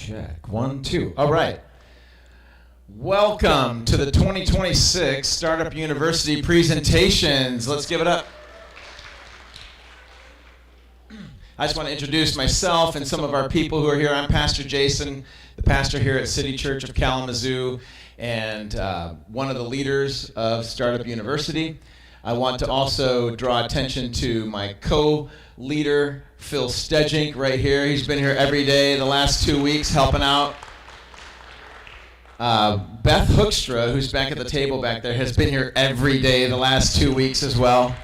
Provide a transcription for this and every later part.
Check. 1, 2. All right. Welcome to the 2026 Startup University presentations. Let's give it up. I just want to introduce myself and some of our people who are here. I'm Pastor Jason, the pastor here at City Church of Kalamazoo, and one of the leaders of Startup University. I want to also draw attention to my co-leader, Phil Stedgink, right here. He's been here every day the last 2 weeks helping out. Beth Hookstra, who's back at the table back there, has been here every day the last 2 weeks as well.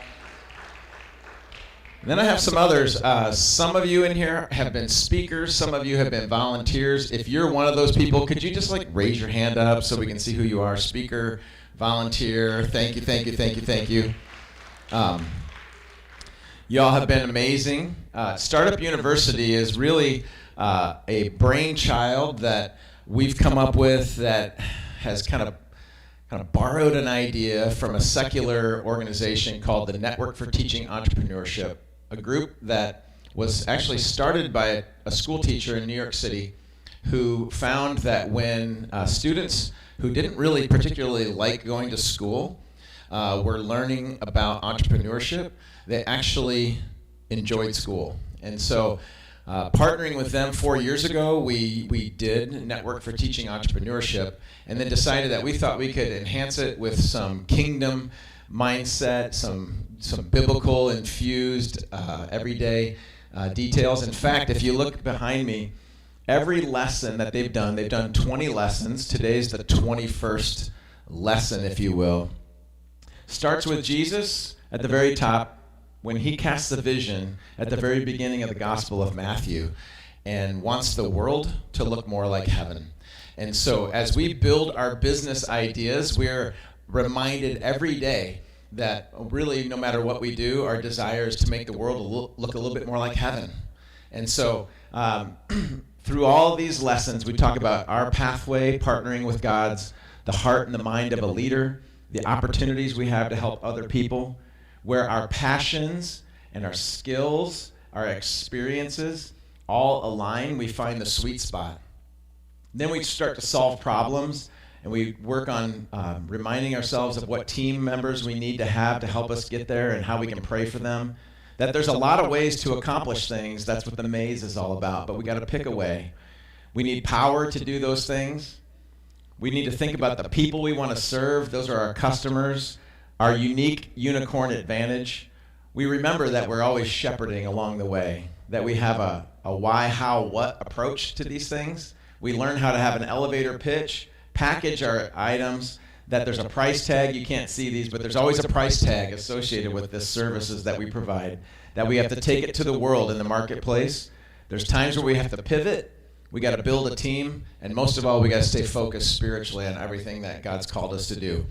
Then I have some others. Some of you in here have been speakers. Some of you have been volunteers. If you're one of those people, could you just raise your hand up so we can see who you are? Speaker, volunteer, thank you, thank you, thank you, thank you. Y'all have been amazing. Startup University is really a brainchild that we've come up with that has kind of borrowed an idea from a secular organization called the Network for Teaching Entrepreneurship, a group that was actually started by a school teacher in New York City who found that when students who didn't really particularly like going to school were learning about entrepreneurship, they actually enjoyed school. And so partnering with them 4 years ago, we did Network for Teaching Entrepreneurship, and then decided that we thought we could enhance it with some kingdom mindset, some biblical infused everyday details. In fact, if you look behind me, every lesson that they've done 20 lessons. Today's the 21st lesson, if you will. Starts with Jesus at the very top, when he casts the vision at the very beginning of the Gospel of Matthew and wants the world to look more like heaven. And so as we build our business ideas, we're reminded every day that really no matter what we do, our desire is to make the world look a little bit more like heaven. And so through all these lessons, we talk about our pathway, partnering with God's, the heart and the mind of a leader, the opportunities we have to help other people, where our passions and our skills, our experiences all align, we find the sweet spot. Then we start to solve problems, and we work on reminding ourselves of what team members we need to have to help us get there and how we can pray for them. That there's a lot of ways to accomplish things. That's what the maze is all about, but we got to pick a way. We need power to do those things. We need to think about the people we want to serve. Those are our customers. Our unique unicorn advantage. We remember that we're always shepherding along the way, that we have a why, how, what approach to these things. We learn how to have an elevator pitch, package our items, that there's a price tag. You can't see these, but there's always a price tag associated with the services that we provide, that we have to take it to the world in the marketplace. There's times where we have to pivot. We got to build a team, and most of all, we got to stay focused spiritually on everything that God's called us to do.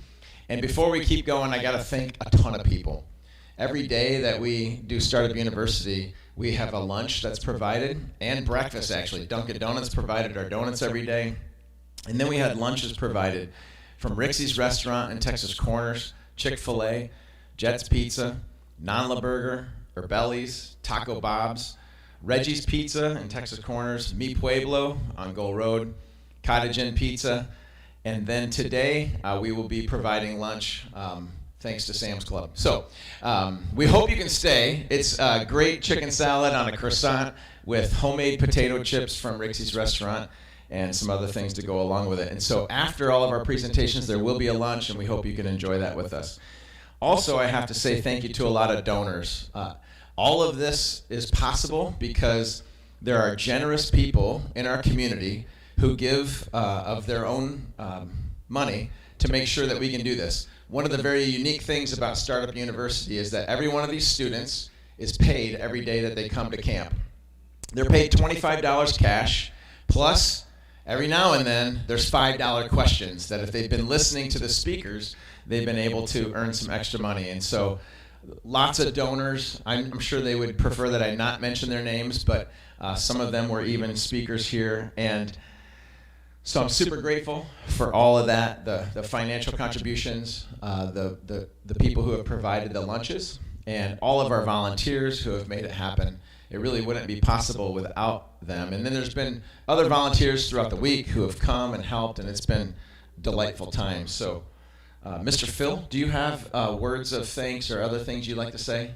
And before we keep going, I got to thank a ton of people. Every day that we do Startup University, we have a lunch that's provided, and breakfast actually. Dunkin' Donuts provided our donuts every day. And then we had lunches provided from Rixey's Restaurant in Texas Corners, Chick-fil-A, Jet's Pizza, Nanla Burger, Urbelli's, Taco Bob's, Reggie's Pizza in Texas Corners, Mi Pueblo on Gold Road, Cottage Inn Pizza. And then today, we will be providing lunch thanks to Sam's Club. So we hope you can stay. It's great chicken salad on a croissant with homemade potato chips from Rixey's Restaurant and some other things to go along with it. And so after all of our presentations, there will be a lunch, and we hope you can enjoy that with us. Also, I have to say thank you to a lot of donors. All of this is possible because there are generous people in our community who give of their own money to make sure that we can do this. One of the very unique things about Startup University is that every one of these students is paid every day that they come to camp. They're paid $25 cash, plus every now and then there's $5 questions that if they've been listening to the speakers, they've been able to earn some extra money. And so lots of donors. I'm sure they would prefer that I not mention their names, but some of them were even speakers here. And so I'm super grateful for all of that, the financial contributions, the people who have provided the lunches, and all of our volunteers who have made it happen. it really wouldn't be possible without them. And then there's been other volunteers throughout the week who have come and helped, and it's been a delightful time. So, Mr. Phil, do you have words of thanks or other things you'd like to say?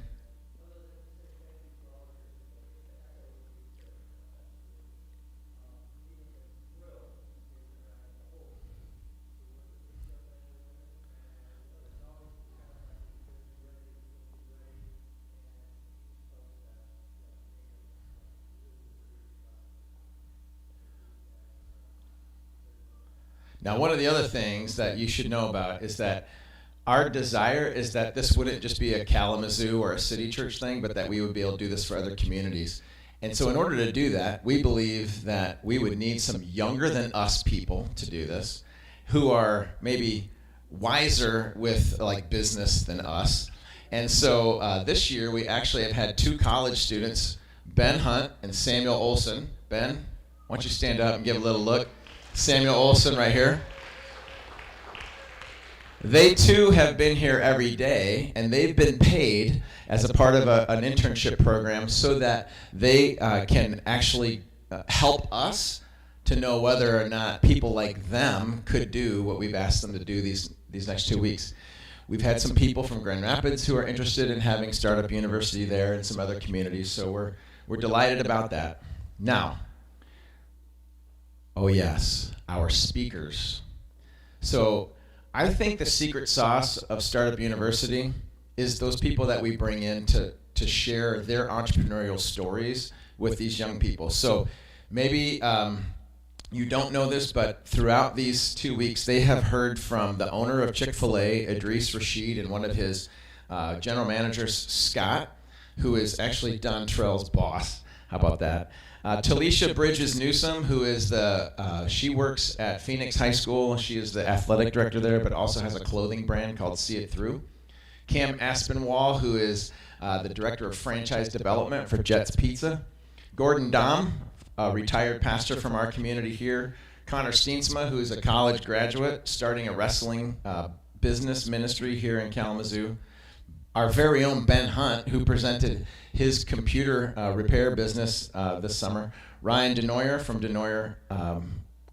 Now, one of the other things that you should know about is that our desire is that this wouldn't just be a Kalamazoo or a city church thing, but that we would be able to do this for other communities. And so in order to do that, we believe that we would need some younger than us people to do this, who are maybe wiser with like business than us. And so this year we actually have had two college students, Ben Hunt and Samuel Olson. Ben, why don't you stand up and give a little look? Samuel Olson right here. They too have been here every day, and they've been paid as a part of an internship program so that they can actually help us to know whether or not people like them could do what we've asked them to do these next 2 weeks. We've had some people from Grand Rapids who are interested in having Startup University there and some other communities, so we're delighted about that. Now, oh yes, our speakers. So I think the secret sauce of Startup University is those people that we bring in to share their entrepreneurial stories with these young people. So maybe you don't know this, but throughout these 2 weeks, they have heard from the owner of Chick-fil-A, Idris Rashid, and one of his general managers, Scott, who is actually Don Trell's boss. How about that? Talisha Bridges Newsom, who is she works at Phoenix High School. She is the athletic director there, but also has a clothing brand called See It Through. Cam Aspinwall, who is the director of franchise development for Jets Pizza. Gordon Dom, a retired pastor from our community here. Connor Steensma, who is a college graduate, starting a wrestling business ministry here in Kalamazoo. Our very own Ben Hunt, who presented his computer repair business this summer. Ryan Denoyer from Denoyer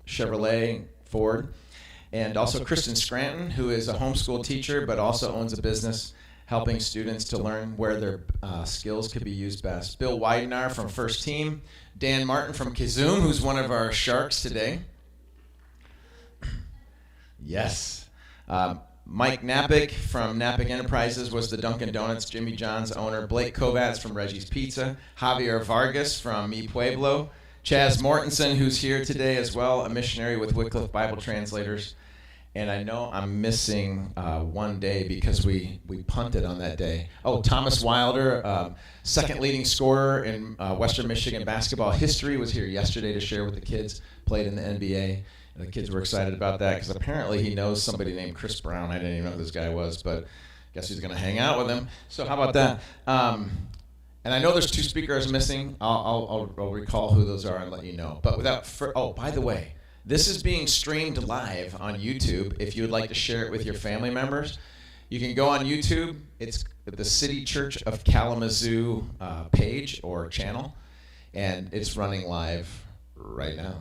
Chevrolet Ford. And also Kristen Scranton, who is a homeschool teacher, but also owns a business helping students to learn where their skills could be used best. Bill Weidenar from First Team. Dan Martin from Kazoom, who's one of our sharks today. Yes. Mike Napick from Napick Enterprises was the Dunkin' Donuts Jimmy John's owner. Blake Kovats from Reggie's Pizza. Javier Vargas from Mi Pueblo. Chaz Mortensen, who's here today as well, a missionary with Wycliffe Bible Translators. And I know I'm missing one day because we punted on that day. Oh, Thomas Wilder, second leading scorer in Western Michigan basketball history, was here yesterday to share with the kids, played in the NBA. And the kids were excited about that because apparently he knows somebody named Chris Brown. I didn't even know who this guy was, but guess he's going to hang out with him. So how about that? And I know there's two speakers missing. I'll recall who those are and let you know. But oh, by the way, this is being streamed live on YouTube. If you would like to share it with your family members, you can go on YouTube. It's the City Church of Kalamazoo page or channel, and it's running live right now.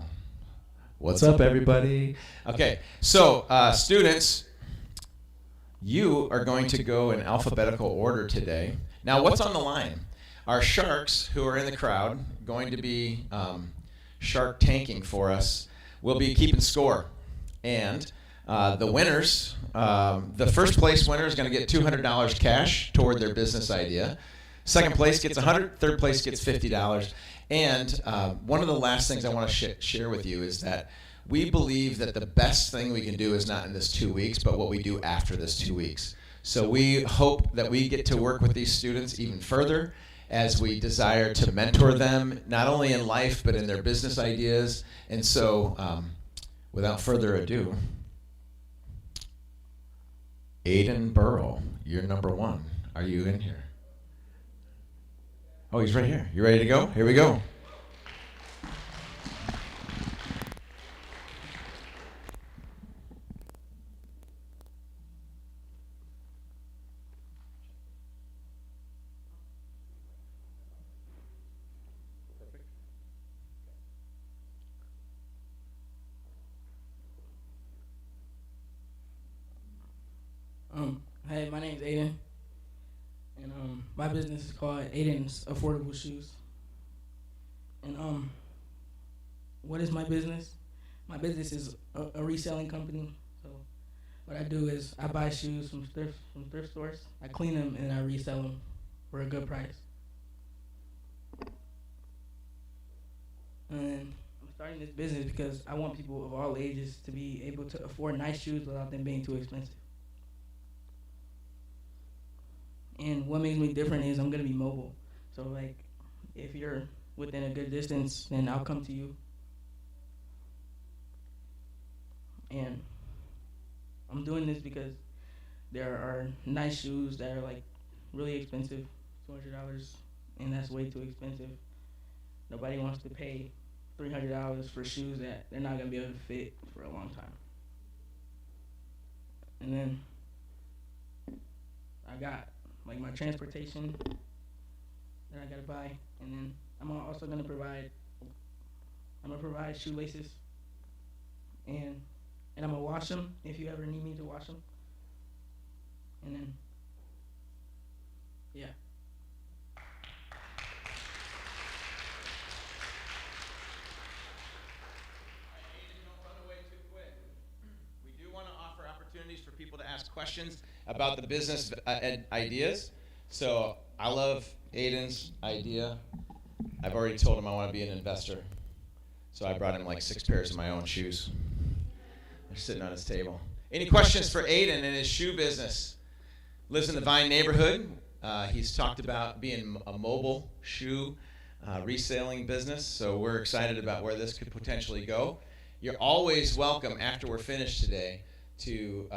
What's up, everybody? Okay, so students, you are going to go in alphabetical order today. Now, what's on the line? Our sharks, who are in the crowd, going to be shark tanking for us, will be keeping score. And the winners, the first place winner is going to get $200 cash toward their business idea. Second place gets $100, third place gets $50. And one of the last things I want to share with you is that we believe that the best thing we can do is not in this 2 weeks, but what we do after this 2 weeks. So we hope that we get to work with these students even further as we desire to mentor them, not only in life, but in their business ideas. And so, without further ado, Aiden Burrow, you're number one. Are you in here? Oh, he's right here. You ready to go? Here we go. Hey, my name's Aiden, and my business is called Aiden's Affordable Shoes. And what is my business? My business is a reselling company. So what I do is I buy shoes from thrift stores. I clean them and I resell them for a good price. And I'm starting this business because I want people of all ages to be able to afford nice shoes without them being too expensive. And what makes me different is I'm gonna be mobile. So like, if you're within a good distance, then I'll come to you. And I'm doing this because there are nice shoes that are like really expensive, $200, and that's way too expensive. Nobody wants to pay $300 for shoes that they're not gonna be able to fit for a long time. And then I got like my transportation that I gotta buy, and then I'm also gonna provide. I'm gonna provide shoelaces, and I'm gonna wash them if you ever need me to wash them. And then, yeah. Don't run away too quick. We do want to offer opportunities for people to ask questions about the business ideas. So I love Aiden's idea. I've already told him I want to be an investor. So I brought him like 6 pairs of my own shoes. They're sitting on his table. Any questions for Aiden and his shoe business? Lives in the Vine neighborhood. He's talked about being a mobile shoe reselling business. So we're excited about where this could potentially go. You're always welcome after we're finished today to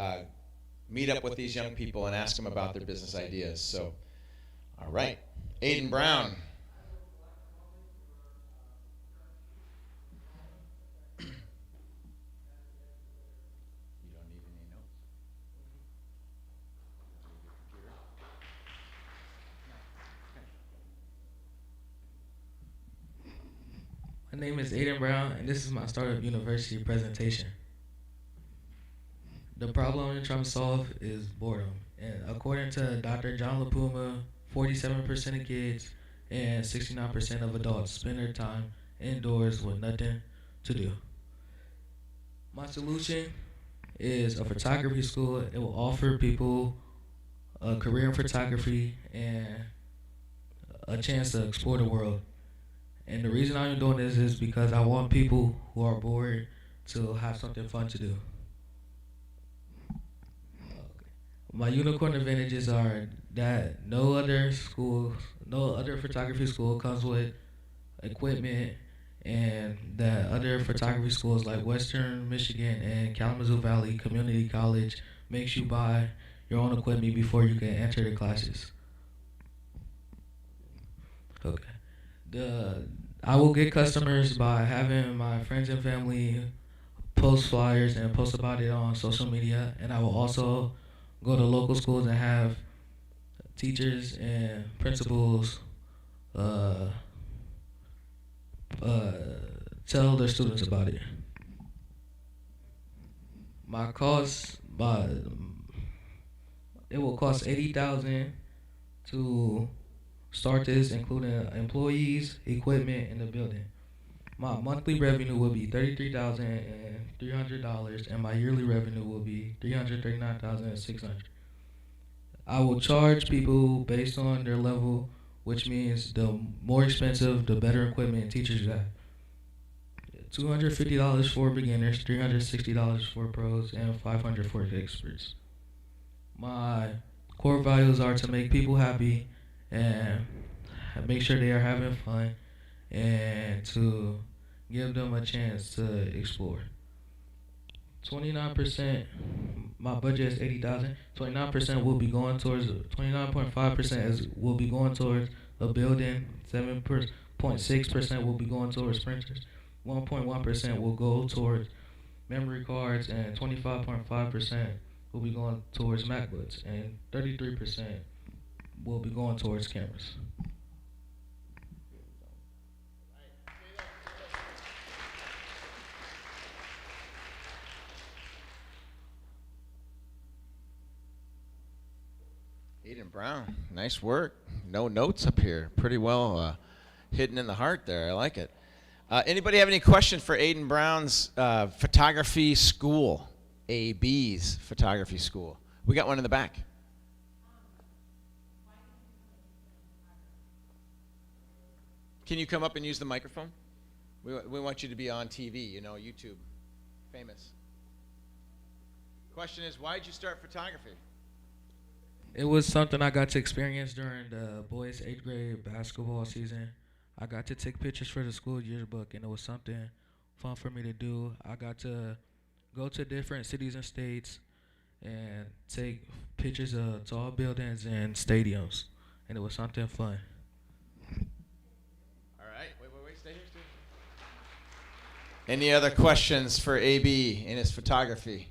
meet up with these young people and ask them about their business ideas. So, all right. Aiden Brown. You don't need any notes. My name is Aiden Brown, and this is my Startup University presentation. The problem I'm trying to solve is boredom. And according to Dr. John LaPuma, 47% of kids and 69% of adults spend their time indoors with nothing to do. My solution is a photography school. It will offer people a career in photography and a chance to explore the world. And the reason I'm doing this is because I want people who are bored to have something fun to do. My unicorn advantages are that no other photography school comes with equipment, and that other photography schools like Western Michigan and Kalamazoo Valley Community College makes you buy your own equipment before you can enter the classes. Okay. I will get customers by having my friends and family post flyers and post about it on social media, and I will also go to local schools and have teachers and principals uh, tell their students about it. My cost, it will cost $80,000 to start this, including employees, equipment, and the building. My monthly revenue will be $33,300, and my yearly revenue will be $339,600. I will charge people based on their level, which means the more expensive, the better equipment and teachers you have. $250 for beginners, $360 for pros, and $500 for experts. My core values are to make people happy and make sure they are having fun, and to give them a chance to explore. 29%, my budget is 80,000. 29% will be going towards 29.5% will be going towards a building. 7.6% will be going towards printers. 1.1% will go towards memory cards, and 25.5% will be going towards MacBooks, and 33% will be going towards cameras. Aiden Brown, nice work. No notes up here. Pretty well hidden in the heart there. I like it. Anybody have any questions for Aiden Brown's photography school? AB's photography school. We got one in the back. Can you come up and use the microphone? We want you to be on TV, you know, YouTube, famous. Question is, why did you start photography? It was something I got to experience during the boys' 8th grade basketball season. I got to take pictures for the school yearbook, and it was something fun for me to do. I got to go to different cities and states and take pictures of tall buildings and stadiums, and it was something fun. All right, wait, stay here. Any other questions for AB in his photography?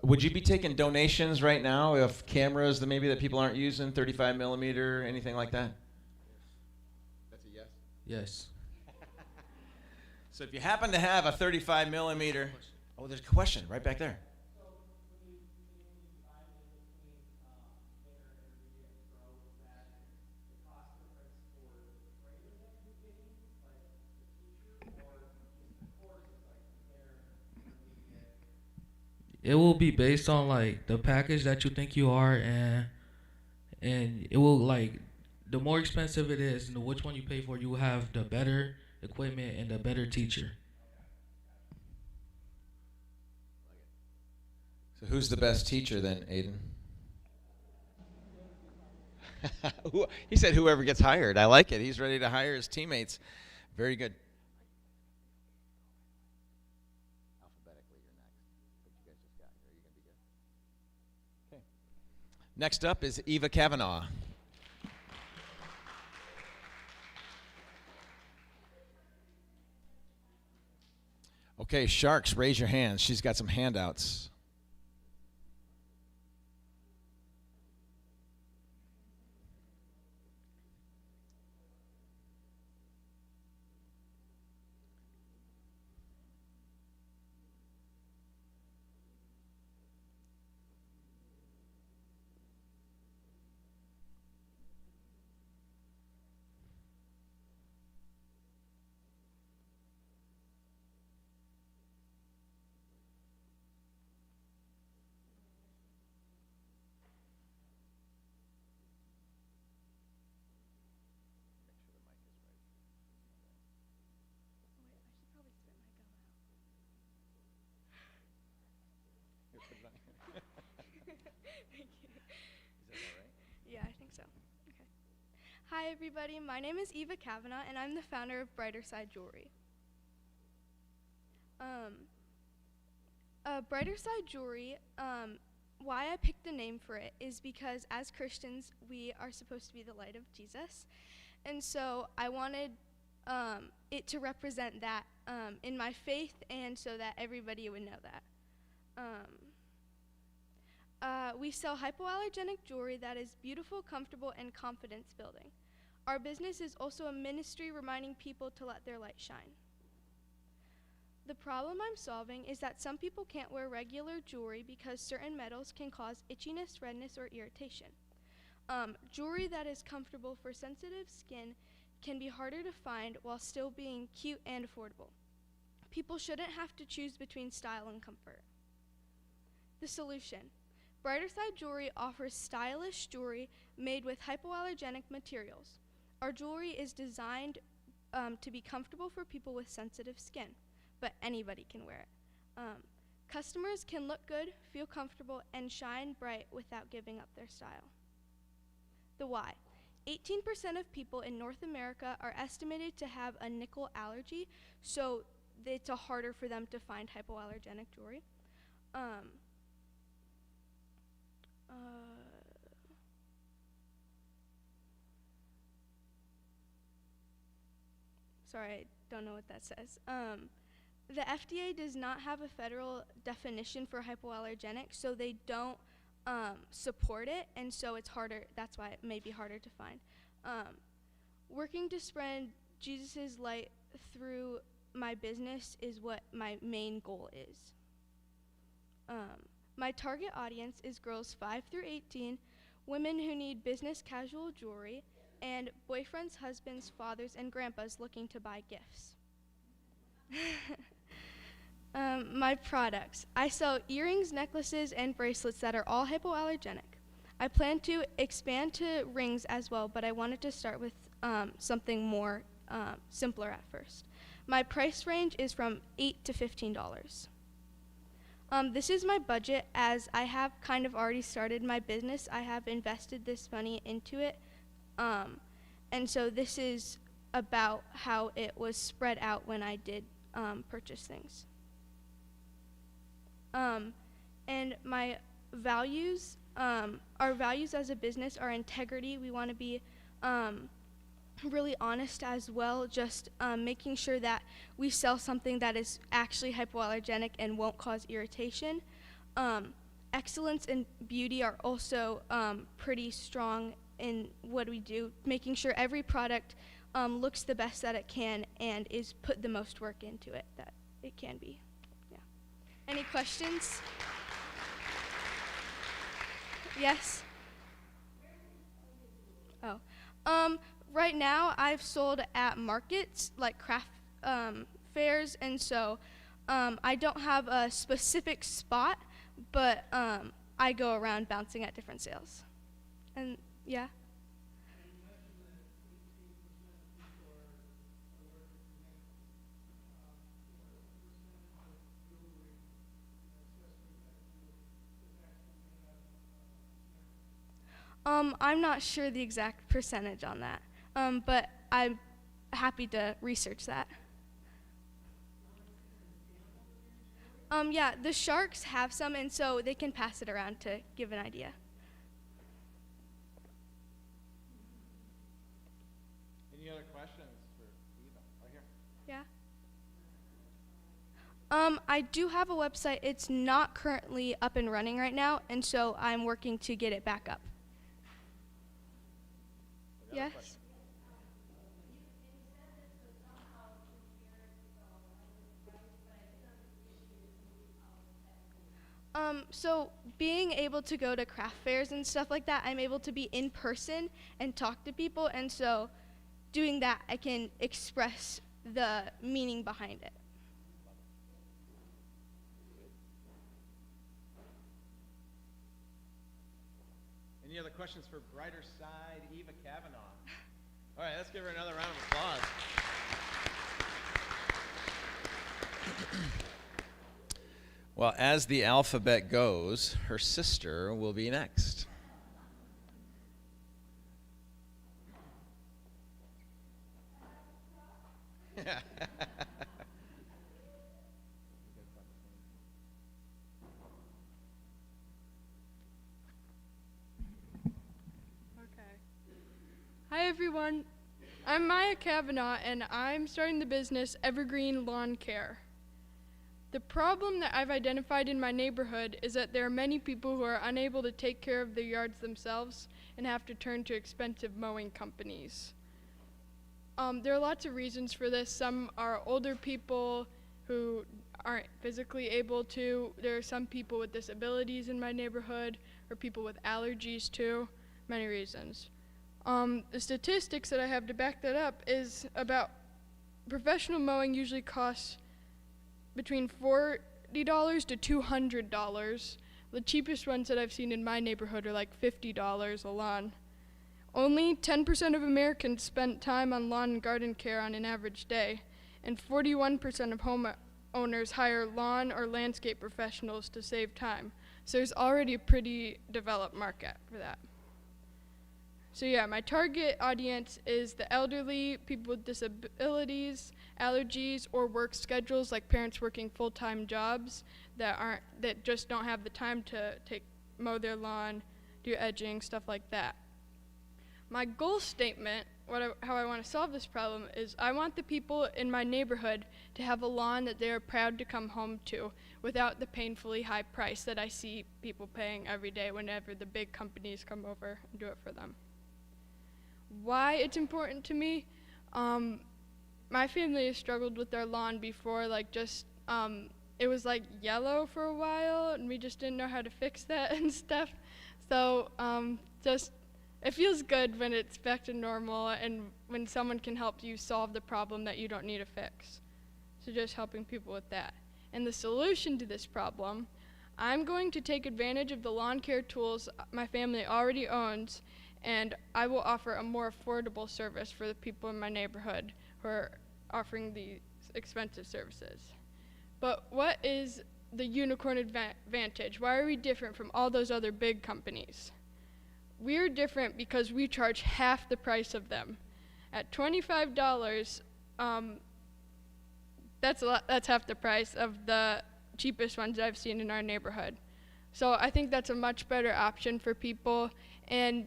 Would you be taking donations right now of cameras that maybe that people aren't using, 35 millimeter, anything like that? That's a yes? Yes. So if you happen to have a 35 millimeter, oh, there's a question right back there. It will be based on like the package that you think you are, and it will like the more expensive it is, and which one you pay for, you will have the better equipment and the better teacher. So who's the best teacher then, Aiden? He said whoever gets hired. I like it. He's ready to hire his teammates. Very good. Alphabetically, you're next. But you guys just got here. Are you going to be good? Okay. Next up is Eva Kavanaugh. Okay, Sharks, raise your hands. She's got some handouts. Yeah, I think so. Okay. Hi, everybody. My name is Eva Kavanaugh, and I'm the founder of Brighter Side Jewelry. Brighter Side Jewelry, why I picked the name for it is because as Christians, we are supposed to be the light of Jesus. And so I wanted it to represent that in my faith and so that everybody would know that. We sell hypoallergenic jewelry that is beautiful, comfortable, and confidence building. Our business is also a ministry reminding people to let their light shine. The problem I'm solving is that some people can't wear regular jewelry because certain metals can cause itchiness, redness, or irritation. Jewelry that is comfortable for sensitive skin can be harder to find while still being cute and affordable. People shouldn't have to choose between style and comfort. The solution. Brighter Side Jewelry offers stylish jewelry made with hypoallergenic materials. Our jewelry is designed to be comfortable for people with sensitive skin, but anybody can wear it. Customers can look good, feel comfortable, and shine bright without giving up their style. The why. 18% of people in North America are estimated to have a nickel allergy, so it's harder for them to find hypoallergenic jewelry. Sorry, I don't know what that says. The FDA does not have a federal definition for hypoallergenic, so they don't support it, and so it's harder. That's why it may be harder to find. Working to spread Jesus' light through my business is what my main goal is. My target audience is girls 5 through 18 women who need business casual jewelry, and boyfriends, husbands, fathers, and grandpas looking to buy gifts. My products. I sell earrings, necklaces, and bracelets that are all hypoallergenic. I plan to expand to rings as well, but I wanted to start with something more simpler at first. My price range is from $8 to $15. This is my budget, as I have kind of already started my business. I have invested this money into it, and so this is about how it was spread out when I did purchase things. And my values, our values as a business are integrity. We want to be really honest as well, just making sure that we sell something that is actually hypoallergenic and won't cause irritation. Excellence and beauty are also pretty strong in what we do, making sure every product looks the best that it can and is put the most work into it that it can be. Yeah. Any questions? Yes? Oh. Right now I've sold at markets, like craft fairs, and so I don't have a specific spot, but I go around bouncing at different sales. And yeah. I'm not sure the exact percentage on that, but I'm happy to research that. Yeah, the sharks have some, and so they can pass it around to give an idea. Any other questions for Eva? Right here. Yeah. I do have a website. It's not currently up and running right now, and so I'm working to get it back up. Yes? So being able to go to craft fairs and stuff like that, I'm able to be in person and talk to people, and so doing that, I can express the meaning behind it. Any other questions for Brighter Side Eva Kavanaugh? All right, let's give her another round of applause. Well, as the alphabet goes, her sister will be next. Hi everyone, I'm Maya Kavanaugh and I'm starting the business Evergreen Lawn Care. The problem that I've identified in my neighborhood is that there are many people who are unable to take care of their yards themselves and have to turn to expensive mowing companies. There are lots of reasons for this. Some are older people who aren't physically able to. There are some people with disabilities in my neighborhood, or people with allergies too, many reasons. The statistics that I have to back that up is about professional mowing usually costs between $40 to $200. The cheapest ones that I've seen in my neighborhood are like $50 a lawn. Only 10% of Americans spend time on lawn and garden care on an average day, and 41% of homeowners hire lawn or landscape professionals to save time. So there's already a pretty developed market for that. So yeah, my target audience is the elderly, people with disabilities, allergies, or work schedules, like parents working full-time jobs that just don't have the time to mow their lawn, do edging, stuff like that. My goal statement, how I want to solve this problem, is I want the people in my neighborhood to have a lawn that they are proud to come home to without the painfully high price that I see people paying every day whenever the big companies come over and do it for them. Why it's important to me, my family has struggled with their lawn before, it was like yellow for a while and we just didn't know how to fix that and stuff. So just it feels good when it's back to normal and when someone can help you solve the problem that you don't need to fix. So just helping people with that. And the solution to this problem, I'm going to take advantage of the lawn care tools my family already owns, and I will offer a more affordable service for the people in my neighborhood who are offering these expensive services. But what is the unicorn advantage? Why are we different from all those other big companies? We're different because we charge half the price of them. At $25, that's half the price of the cheapest ones I've seen in our neighborhood. So I think that's a much better option for people. And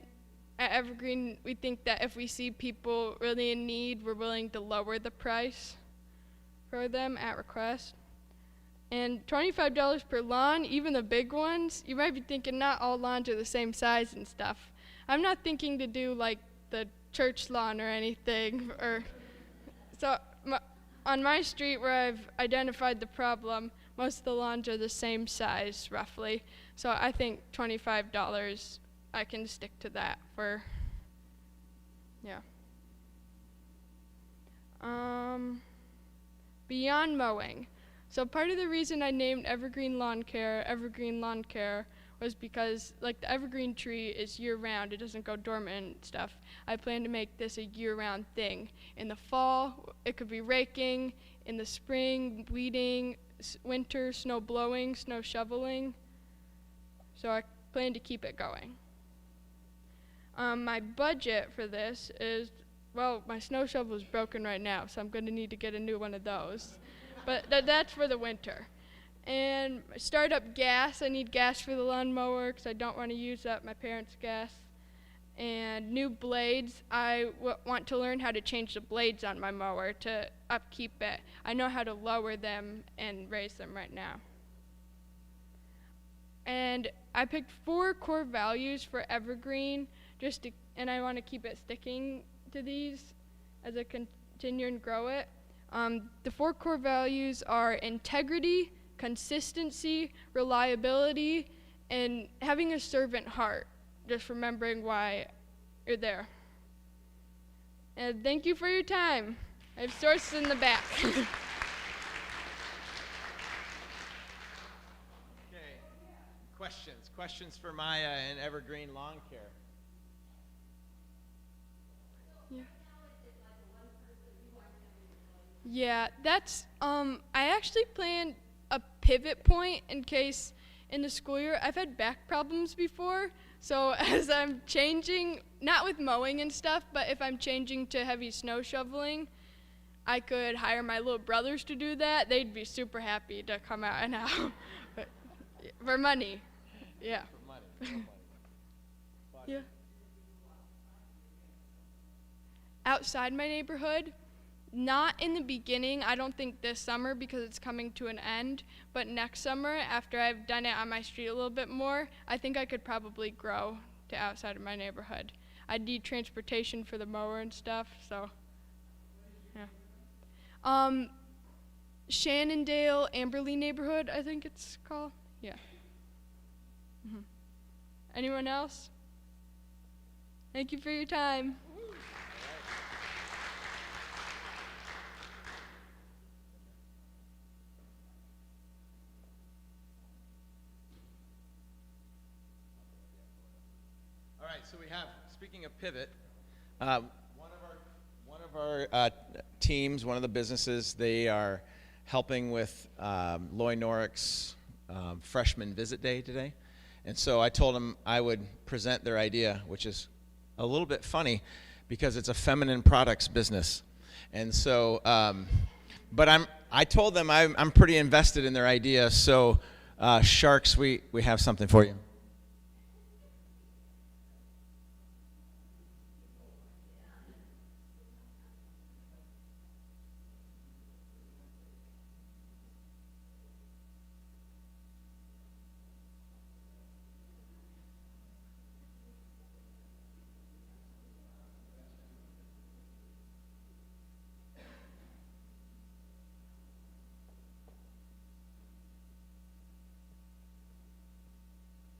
at Evergreen, we think that if we see people really in need, we're willing to lower the price for them at request. And $25 per lawn, even the big ones, you might be thinking not all lawns are the same size and stuff. I'm not thinking to do like the church lawn or anything. On my street where I've identified the problem, most of the lawns are the same size roughly. So I think $25, I can stick to that for, yeah. Beyond mowing. So part of the reason I named Evergreen Lawn Care was because like the evergreen tree is year round, it doesn't go dormant and stuff. I plan to make this a year round thing. In the fall, it could be raking, in the spring, weeding, winter, snow blowing, snow shoveling. So I plan to keep it going. My budget for this is, well, my snow shovel is broken right now, so I'm gonna need to get a new one of those. But that's for the winter. And startup gas, I need gas for the lawnmower because I don't want to use up my parents' gas. And new blades, I want to learn how to change the blades on my mower to upkeep it. I know how to lower them and raise them right now. And I picked 4 core values for Evergreen, and I want to keep it sticking to these as I continue and grow it. The 4 core values are integrity, consistency, reliability, and having a servant heart, just remembering why you're there. And thank you for your time. I have sources in the back. Okay. Questions for Maya and Evergreen Lawn Care. Yeah, that's, I actually planned a pivot point in case in the school year, I've had back problems before, so as I'm changing, not with mowing and stuff, but if I'm changing to heavy snow shoveling, I could hire my little brothers to do that. They'd be super happy to come out and help. But for money, yeah. For money. Yeah. Outside my neighborhood, not in the beginning, I don't think this summer because it's coming to an end, but next summer, after I've done it on my street a little bit more, I think I could probably grow to outside of my neighborhood. I'd need transportation for the mower and stuff, so, yeah. Shannondale, Amberley neighborhood, I think it's called, yeah. Mm-hmm. Anyone else? Thank you for your time. All right, so we have, speaking of pivot, one of our teams, one of the businesses, they are helping with Loy Norrick's freshman visit day today. And so I told them I would present their idea, which is a little bit funny because it's a feminine products business. And so, but I told them I'm pretty invested in their idea. So Sharks, we have something for you.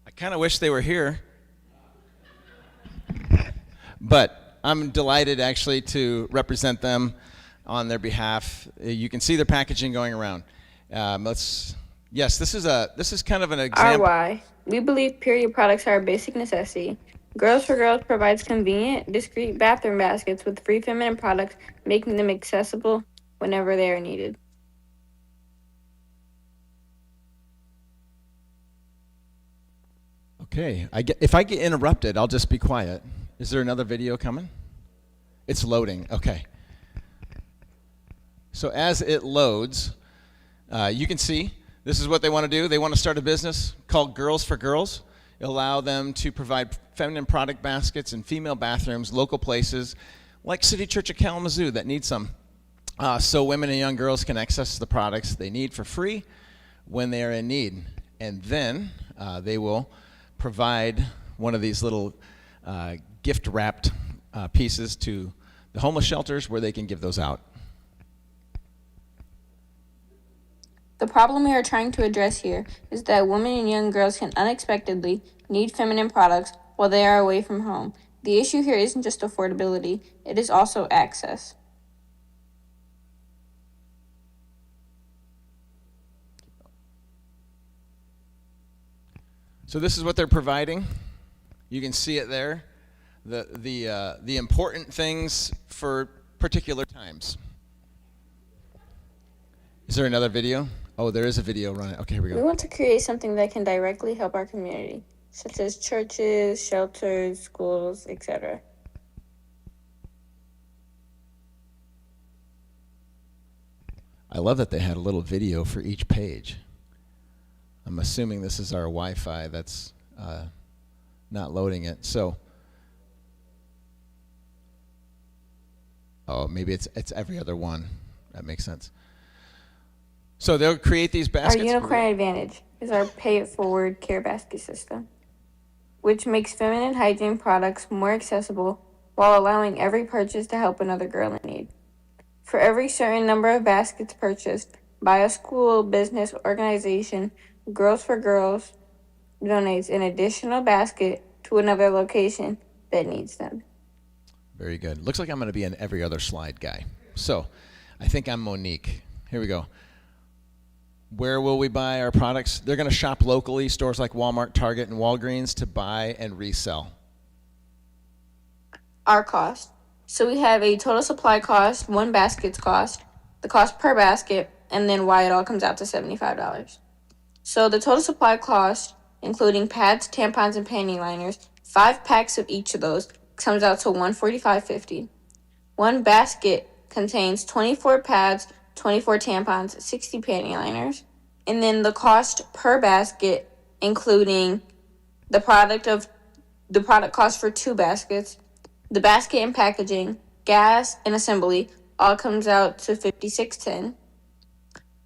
I kind of wish they were here. But I'm delighted actually to represent them on their behalf. You can see their packaging going around. Yes, this is kind of an Our example. why. We believe period products are a basic necessity. Girls for Girls provides convenient, discreet bathroom baskets with free feminine products, making them accessible whenever they are needed. Okay, if I get interrupted, I'll just be quiet. Is there another video coming? It's loading. Okay. So as it loads, you can see this is what they want to do. They want to start a business called Girls for Girls. It'll allow them to provide feminine product baskets in female bathrooms, local places like City Church of Kalamazoo that need some, so women and young girls can access the products they need for free when they are in need. And then they will provide one of these little gift-wrapped pieces to the homeless shelters where they can give those out. The problem we are trying to address here is that women and young girls can unexpectedly need feminine products while they are away from home. The issue here isn't just affordability, it is also access. So this is what they're providing. You can see it there. The important things for particular times. Is there another video? Oh, there is a video running. Okay, here we We go. want to create something that can directly help our community, such as churches, shelters, schools, etc. I love that they had a little video for each page. I'm assuming this is our Wi-Fi that's not loading it. So, oh, maybe it's every other one. That makes sense. So they'll create these baskets. Our unicorn advantage is our pay-it-forward care basket system, which makes feminine hygiene products more accessible while allowing every purchase to help another girl in need. For every certain number of baskets purchased by a school, business, organization, Girls for Girls donates an additional basket to another location that needs them. Very good. Looks like I'm going to be an every other slide guy. So I think I'm Monique. Here we go. Where will we buy our products? They're going to shop locally, stores like Walmart, Target, and Walgreens to buy and resell. Our cost. So we have a total supply cost, one basket's cost, the cost per basket, and then why it all comes out to $75. So the total supply cost, including pads, tampons, and panty liners, 5 packs of each of those, comes out to $145.50. One basket contains 24 pads, 24 tampons, 60 panty liners, and then the cost per basket, including the product cost for 2 baskets, the basket and packaging, gas, and assembly, all comes out to $56.10.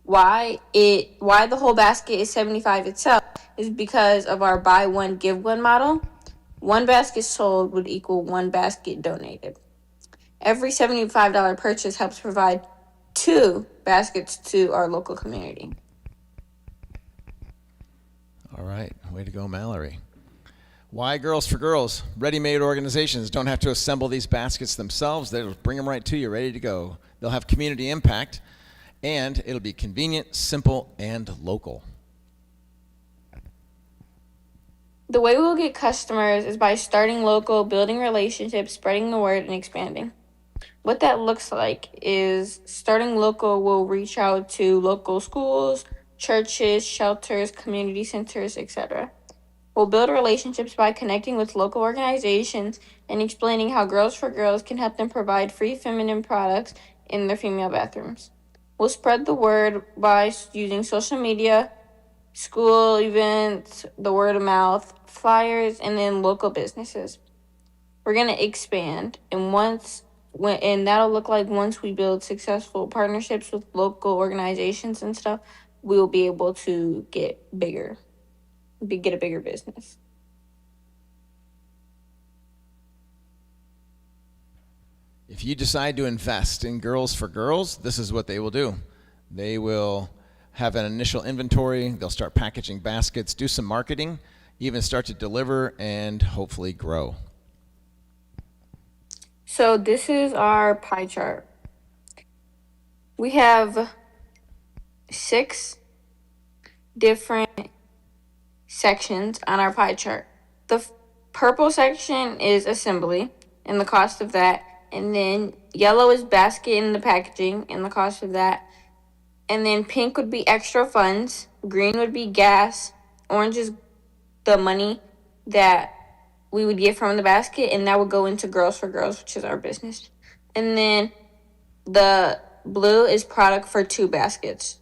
Why the whole basket is $75 itself is because of our buy one give one model. One basket sold would equal one basket donated. Every $75 purchase helps provide 2 baskets to our local community. All right. Way to go, Mallory. Why Girls for Girls? Ready-made organizations don't have to assemble these baskets themselves. They'll bring them right to you, ready to go. They'll have community impact, and it'll be convenient, simple, and local. The way we'll get customers is by starting local, building relationships, spreading the word, and expanding. What that looks like is starting local will reach out to local schools, churches, shelters, community centers, etc. We'll build relationships by connecting with local organizations and explaining how Girls for Girls can help them provide free feminine products in their female bathrooms. We'll spread the word by using social media, school events, the word of mouth, flyers, and then local businesses. We're going to expand, and that'll look like once we build successful partnerships with local organizations and stuff, we will be able to get a bigger business. If you decide to invest in Girls for Girls, this is what they will do. They will have an initial inventory. They'll start packaging baskets, do some marketing, even start to deliver, and hopefully grow. So this is our pie chart. We have 6 different sections on our pie chart. The purple section is assembly and the cost of that. And then yellow is basket and the packaging and the cost of that. And then pink would be extra funds. Green would be gas. Orange is the money that we would get from the basket, and that would go into Girls for Girls, which is our business. And then the blue is product for 2 baskets.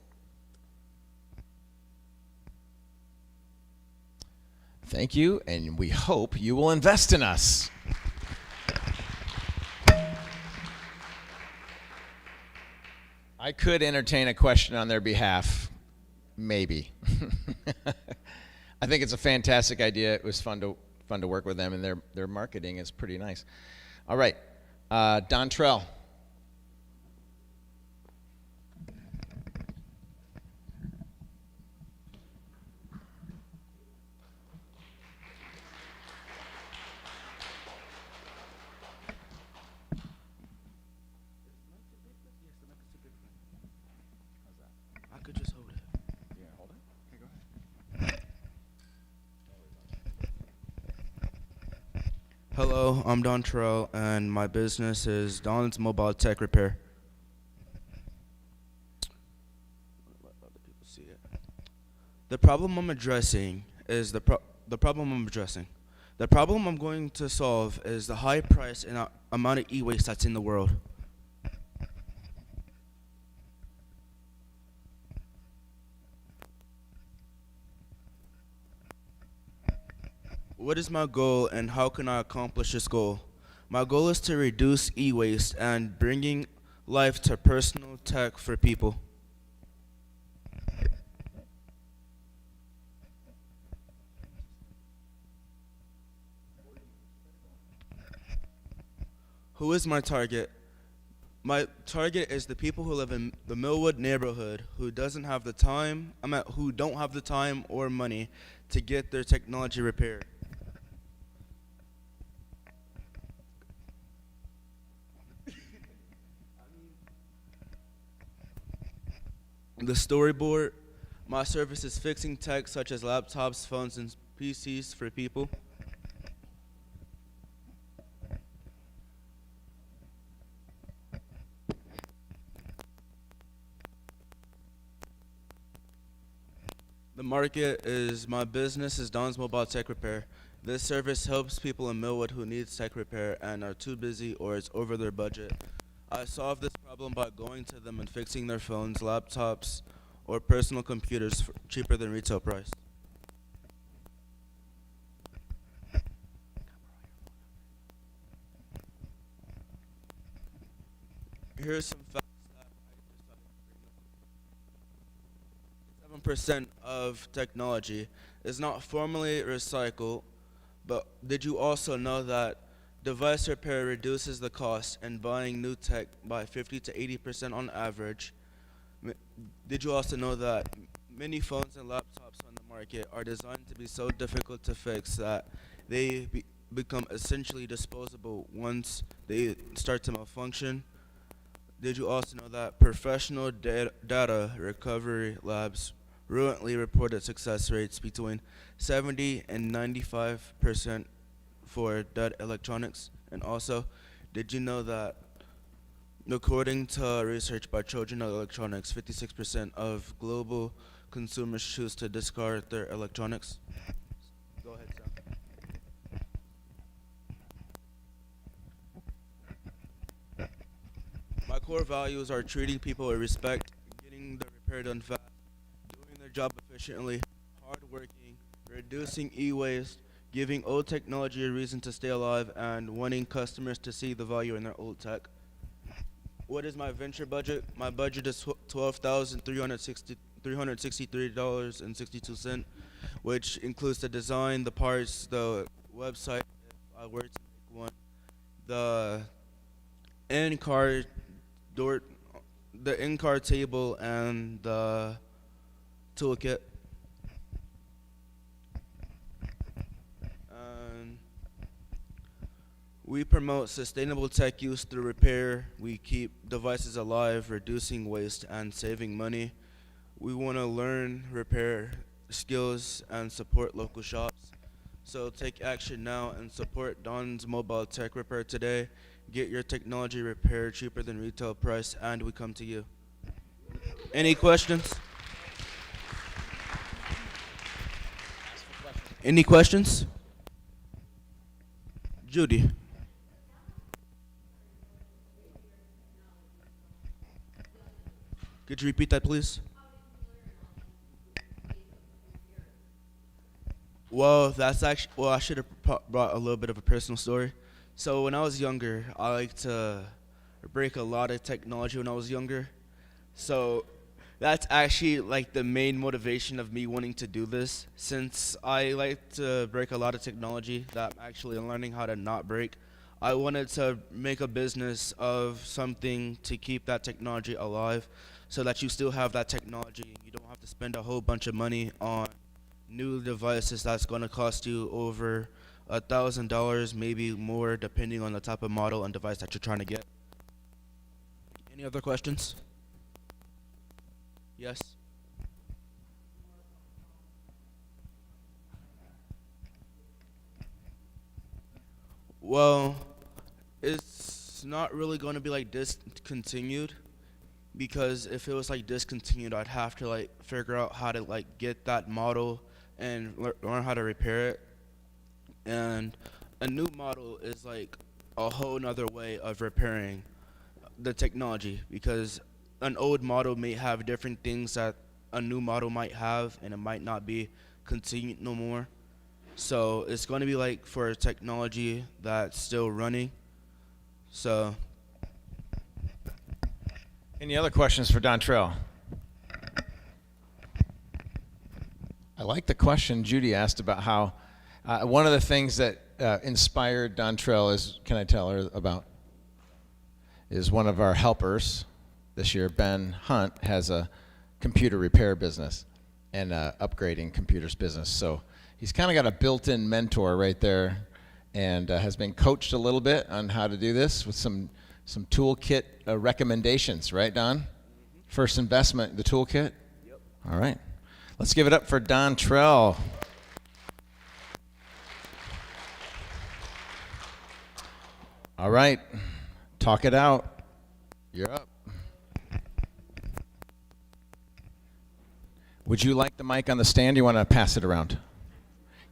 Thank you, and we hope you will invest in us. I could entertain a question on their behalf, maybe. I think it's a fantastic idea. It was fun to work with them, and their marketing is pretty nice. All right, Don Trell. I could just hold it. Yeah, hold it. Okay, go ahead. Hello, I'm Don Terrell, and my business is Don's Mobile Tech Repair. Let other people see it. The problem I'm addressing is the problem I'm going to solve is the high price and amount of e-waste that's in the world. What is my goal and how can I accomplish this goal? My goal is to reduce e-waste and bringing life to personal tech for people. Who is my target? My target is the people who live in the Millwood neighborhood who don't have the time or money to get their technology repaired. The storyboard, my service is fixing tech such as laptops, phones, and PCs for people. The market is my business is Don's Mobile Tech Repair. This service helps people in Millwood who need tech repair and are too busy or it's over their budget. I solve this problem by going to them and fixing their phones, laptops, or personal computers for cheaper than retail price. Here's some facts that I just thought I'd bring up. 7% of technology is not formally recycled, but did you also know that device repair reduces the cost in buying new tech by 50 to 80% on average? Did you also know that many phones and laptops on the market are designed to be so difficult to fix that they become essentially disposable once they start to malfunction? Did you also know that professional data recovery labs routinely reported success rates between 70 and 95% for dead electronics? And also, did you know that according to research by Trojan Electronics, 56% of global consumers choose to discard their electronics? Go ahead, Sam. My core values are treating people with respect, getting the repair done fast, doing their job efficiently, hardworking, reducing e-waste, giving old technology a reason to stay alive, and wanting customers to see the value in their old tech. What is my venture budget? My budget is $12,363.62, which includes the design, the parts, the website, if I were to make one, the in-car door, the in-car table, and the toolkit. And We promote sustainable tech use through repair. We keep devices alive, reducing waste and saving money. We want to learn repair skills and support local shops. So take action now and support Don's Mobile Tech Repair today. Get your technology repaired cheaper than retail price, and we come to you. Any questions? Any questions? Judy. Could you repeat that, please? Well, that's actually, well, I should have brought a little bit of a personal story. So when I was younger, I liked to break a lot of technology when I was younger. So that's actually like the main motivation of me wanting to do this. Since I like to break a lot of technology that I'm actually learning how to not break, I wanted to make a business of something to keep that technology alive so that you still have that technology and you don't have to spend a whole bunch of money on new devices that's going to cost you over $1,000, maybe more, depending on the type of model and device that you're trying to get. Any other questions? Yes? Well, it's not really going to be like discontinued, because if it was like discontinued, I'd have to like figure out how to like get that model and learn how to repair it. And a new model is like a whole nother way of repairing the technology, because an old model may have different things that a new model might have, and it might not be continued no more. So it's going to be like for technology that's still running. So Any other questions for Dontrell? I like the question Judy asked about how one of the things that inspired Dontrell is, can I tell her about, is one of our helpers this year, Ben Hunt, has a computer repair business and upgrading computers business. So he's kind of got a built-in mentor right there, and has been coached a little bit on how to do this with some toolkit recommendations, right, Don? First investment, the toolkit? Yep. All right. Let's give it up for Dontrell. All right. Talk it out. You're up. Would you like the mic on the stand? Or you want to pass it around?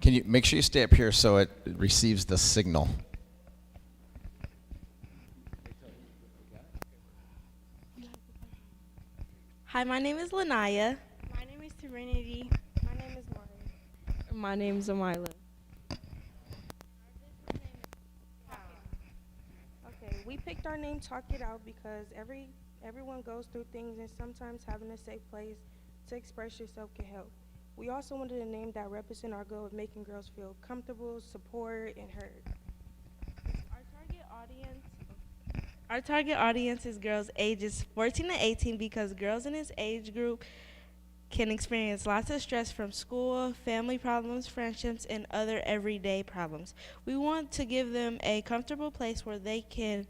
Can you make sure you stay up here so it receives the signal? Hi, my name is Lanaya. My name is Serenity. My name is Mari. My name is Amila. Okay, we picked our name Talk It Out because everyone goes through things, and sometimes having a safe place to express yourself can help. We also wanted a name that represent our goal of making girls feel comfortable, support, and heard. Our target audience is girls ages 14 to 18 because girls in this age group can experience lots of stress from school, family problems, friendships, and other everyday problems. We want to give them a comfortable place where they can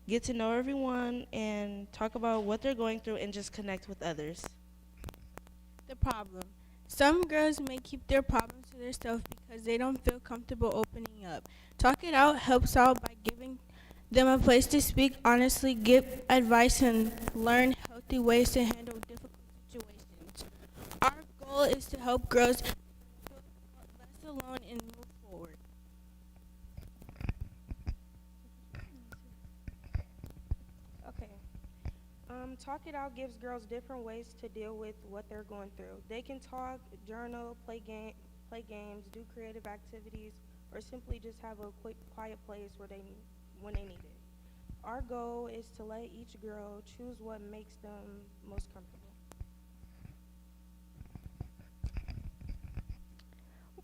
get to know everyone and talk about what they're going through and just connect with others. The problem. Some girls may keep their problems to themselves because they don't feel comfortable opening up. Talk It Out helps out by giving them a place to speak honestly, give advice, and learn healthy ways to handle difficult situations. Our goal is to help girls feel less alone and move forward. Okay. Talk It Out gives girls different ways to deal with what they're going through. They can talk, journal, play games, do creative activities, or simply just have a quiet place when they need it. Our goal is to let each girl choose what makes them most comfortable.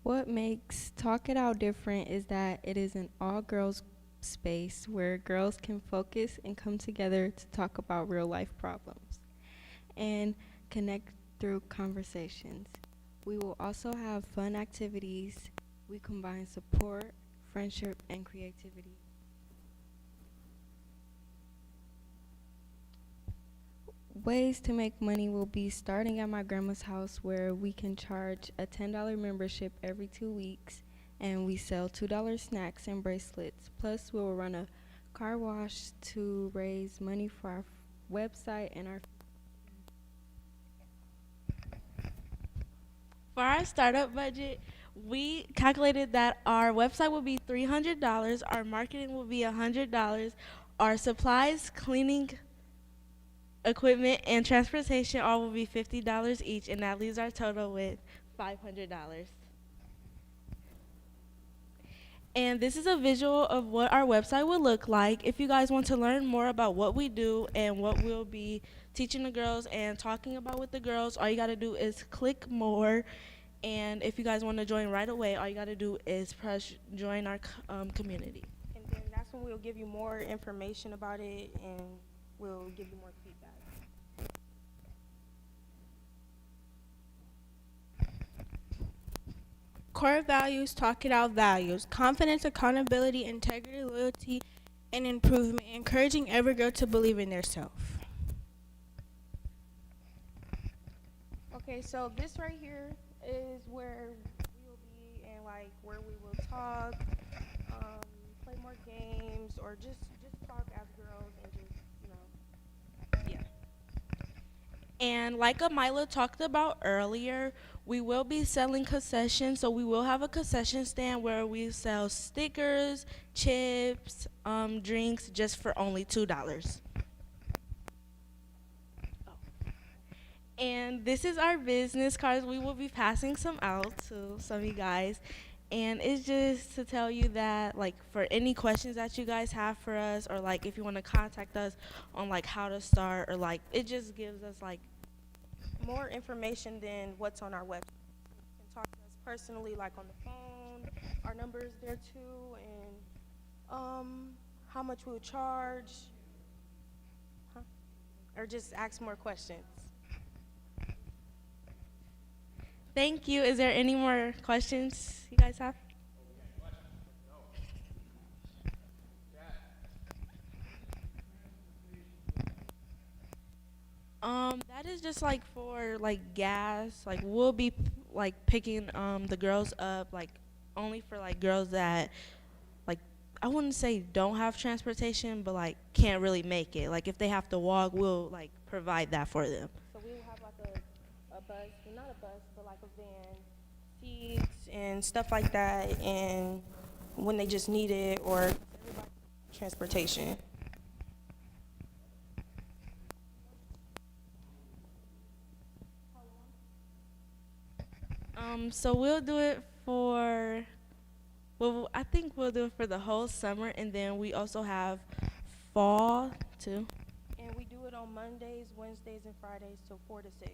What makes Talk It Out different is that it is an all-girls space where girls can focus and come together to talk about real-life problems and connect through conversations. We will also have fun activities. We combine support, friendship, and creativity. Ways to make money will be starting at my grandma's house, where we can charge a $10 membership every 2 weeks, and we sell $2 snacks and bracelets. Plus, we will run a car wash to raise money for our website and our. For our startup budget, we calculated that our website will be $300, our marketing will be $100, our supplies, cleaning equipment, and transportation all will be $50 each, and that leaves our total with $500. And this is a visual of what our website will look like. If you guys want to learn more about what we do and what we'll be teaching the girls and talking about with the girls, all you got to do is click more. And if you guys want to join right away, all you got to do is press join our community. And then that's when we'll give you more information about it and we'll give you more feedback. Core values, talk it out values. Confidence, accountability, integrity, loyalty, and improvement. Encouraging every girl to believe in themselves. Okay, so this right here is where we will be and like where we will talk, play more games, or just talk as girls and just, yeah. And like Amila talked about earlier, we will be selling concessions. So we will have a concession stand where we sell stickers, chips, drinks, just for only $2. And this is our business cards. We will be passing some out to some of you guys. And it's just to tell you that, like, for any questions that you guys have for us, or like if you want to contact us on like how to start, or like it just gives us like More information than what's on our website. You can talk to us personally, like on the phone. Our number is there too, and how much we would charge, or just ask more questions. Thank you. Is there any more questions you guys have? That is just like for like gas. Like we'll be like picking the girls up, like only for like girls that like I wouldn't say don't have transportation, but like can't really make it. Like if they have to walk, we'll like provide that for them. So we will have like a bus, not a bus, but like a van, seats and stuff like that, and when they just need it, or everybody transportation. So we'll do it for, well, I think we'll do it for the whole summer, and then we also have fall too. And we do it on Mondays, Wednesdays, and Fridays till 4 to 6.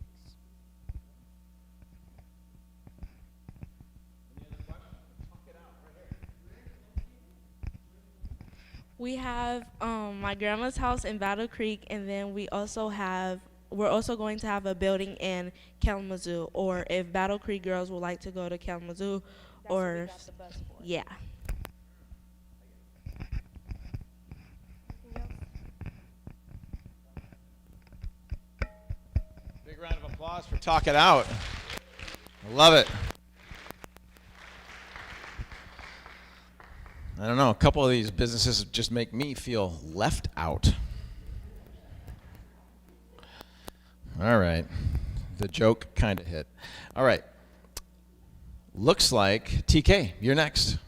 We have my grandma's house in Battle Creek, and then we're also going to have a building in Kalamazoo, or if Battle Creek girls would like to go to Kalamazoo, That's what we got the bus for. yeah. Anything else? Big round of applause for Talk It Out. I love it. I don't know, a couple of these businesses just make me feel left out. All right. The joke kind of hit. All right. Looks like, TK, you're next.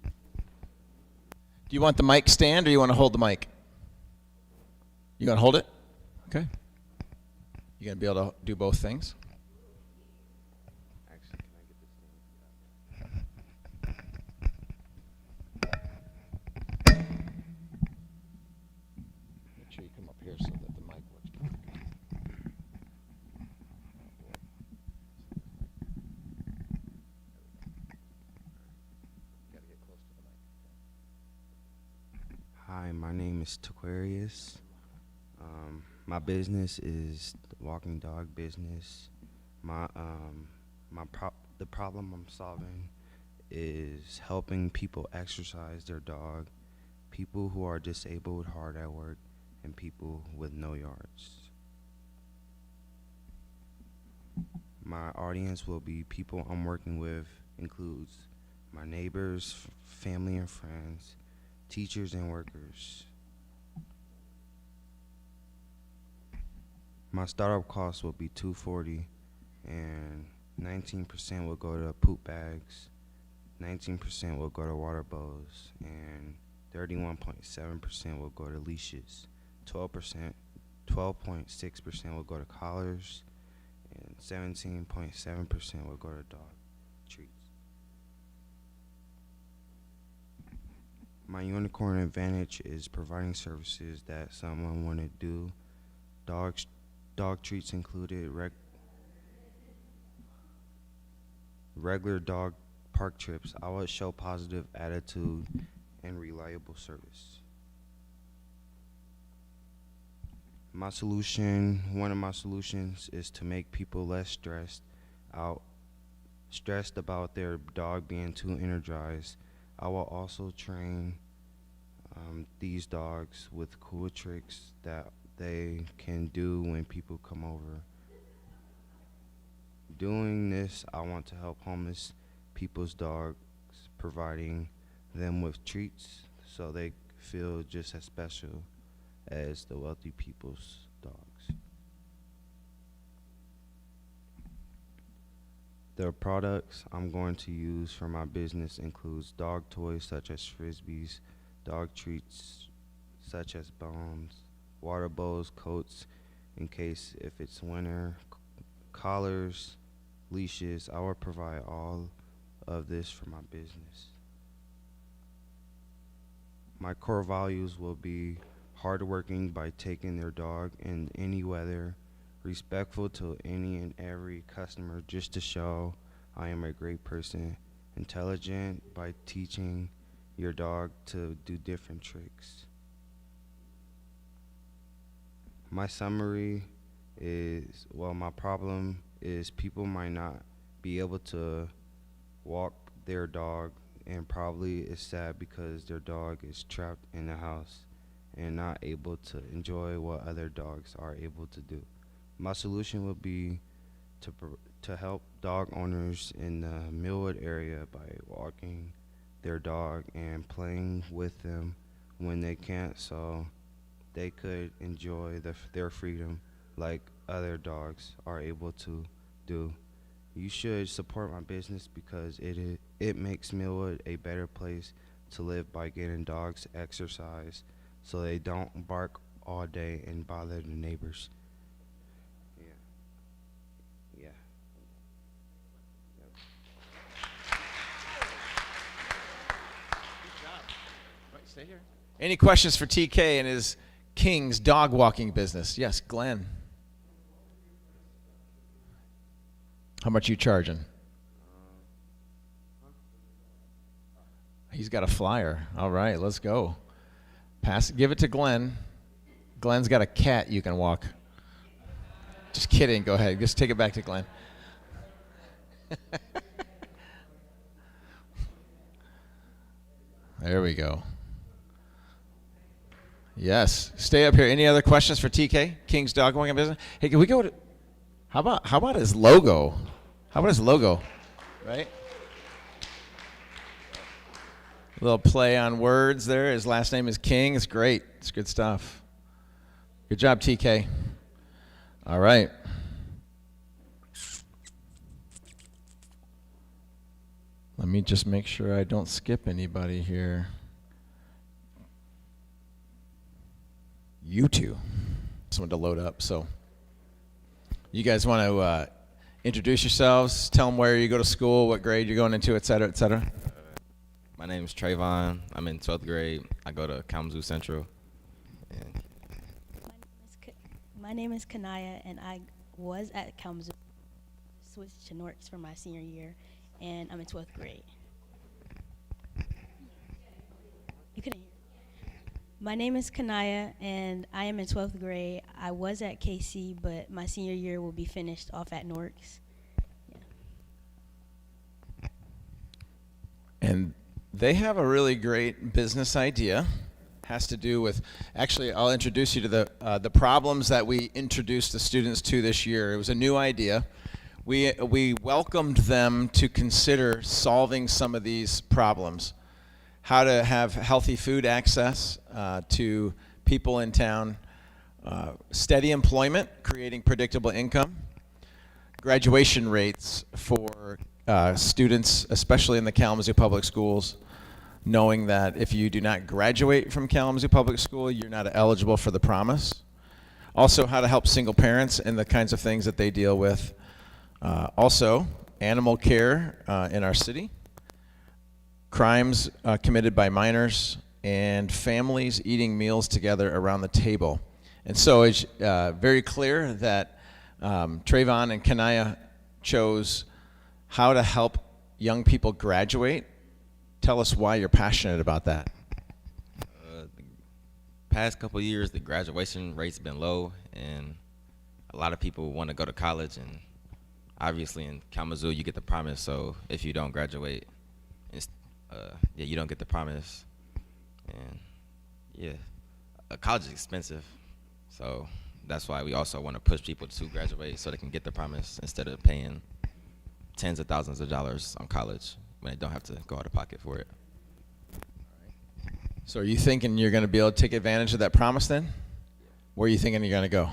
Do you want the mic stand or you want to hold the mic? You going to hold it? Okay. You going to be able to do both things? Make sure you come up here so that the mic works perfectly. Gotta get close to the mic. Hi, my name is Taquarius. My business is the walking dog business. The problem I'm solving is helping people exercise their dog, people who are disabled, hard at work, and people with no yards. My audience will be people I'm working with, includes my neighbors, family and friends, teachers and workers. My startup cost will be $240, and 19% will go to poop bags, 19% will go to water bowls, and 31.7% will go to leashes. 12.6% will go to collars, and 17.7% will go to dog treats. My unicorn advantage is providing services that someone want to do. Dog treats included, regular dog park trips. I would show positive attitude and reliable service. One of my solutions is to make people less stressed about their dog being too energized. I will also train these dogs with cool tricks that they can do when people come over. Doing this, I want to help homeless people's dogs, providing them with treats so they feel just as special as the wealthy people's dogs. The products I'm going to use for my business includes dog toys such as frisbees, dog treats such as bones, water bowls, coats in case if it's winter, collars, leashes. I will provide all of this for my business. My core values will be hardworking by taking their dog in any weather, respectful to any and every customer just to show I am a great person, intelligent by teaching your dog to do different tricks. My summary is, my problem is people might not be able to walk their dog, and probably is sad because their dog is trapped in the house and not able to enjoy what other dogs are able to do. My solution would be to help dog owners in the Millwood area by walking their dog and playing with them when they can't, so they could enjoy their freedom like other dogs are able to do. You should support my business because it makes Millwood a better place to live by getting dogs exercise so they don't bark all day and bother the neighbors. Yeah. Yep. Good job. Right, stay here. Any questions for TK and his King's dog walking business? Yes, Glenn. How much you charging? He's got a flyer. All right, let's go. Give it to Glenn. Glenn's got a cat you can walk. Just kidding. Go ahead. Just take it back to Glenn. There we go. Yes. Stay up here. Any other questions for TK? King's dog walking business? Hey, can we go to... How about his logo? How about his logo? Right? A little play on words there. His last name is King. It's great. It's good stuff. Good job, TK. All right. Let me just make sure I don't skip anybody here. You two. Someone to load up, so... You guys want to introduce yourselves, tell them where you go to school, what grade you're going into, et cetera, et cetera? My name is Trayvon. I'm in 12th grade. I go to Kalamazoo Central. And my name is Kanaya, and I was at Kalamazoo. Switched to Norks for my senior year, and I'm in 12th grade. You couldn't hear. My name is Kanaya, and I am in 12th grade. I was at KC, but my senior year will be finished off at Norks. Yeah. And they have a really great business idea. Has to do with, actually, I'll introduce you to the problems that we introduced the students to this year. It was a new idea. we welcomed them to consider solving some of these problems. How to have healthy food access to people in town, steady employment, creating predictable income, graduation rates for students, especially in the Kalamazoo Public Schools, knowing that if you do not graduate from Kalamazoo Public School, you're not eligible for the promise. Also, how to help single parents and the kinds of things that they deal with. Also, animal care in our city, crimes committed by minors, and families eating meals together around the table. And so it's very clear that Trayvon and Kanaya chose how to help young people graduate. Tell us why you're passionate about that. The past couple of years, the graduation rate's been low, and a lot of people want to go to college, and obviously in Kalamazoo you get the promise, so if you don't graduate, you don't get the promise. And yeah, college is expensive, so that's why we also want to push people to graduate so they can get the promise instead of paying tens of thousands of dollars on college when they don't have to go out of pocket for it. So are you thinking you're going to be able to take advantage of that promise then? Where are you thinking you're going to go?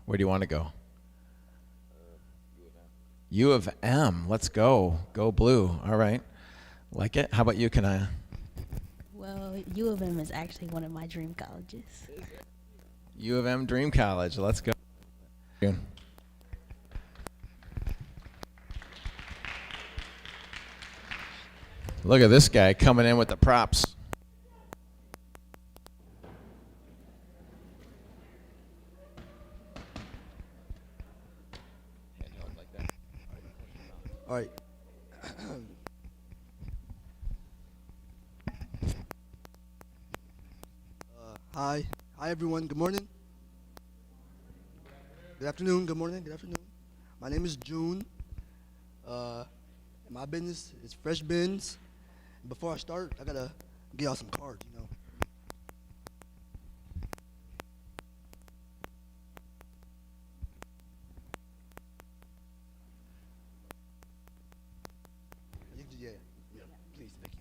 Where do you want to go? U of M. Let's go. Go blue. All right. Like it? How about you, Kanaya? Well, U of M is actually one of my dream colleges. U of M Dream College. Let's go. Look at this guy coming in with the props. All right. Hi everyone. Good morning. Good afternoon. Good morning. Good afternoon. My name is June. My business is Fresh Bins. Before I start, I gotta get y'all some cards, you know. Yeah, please, thank you.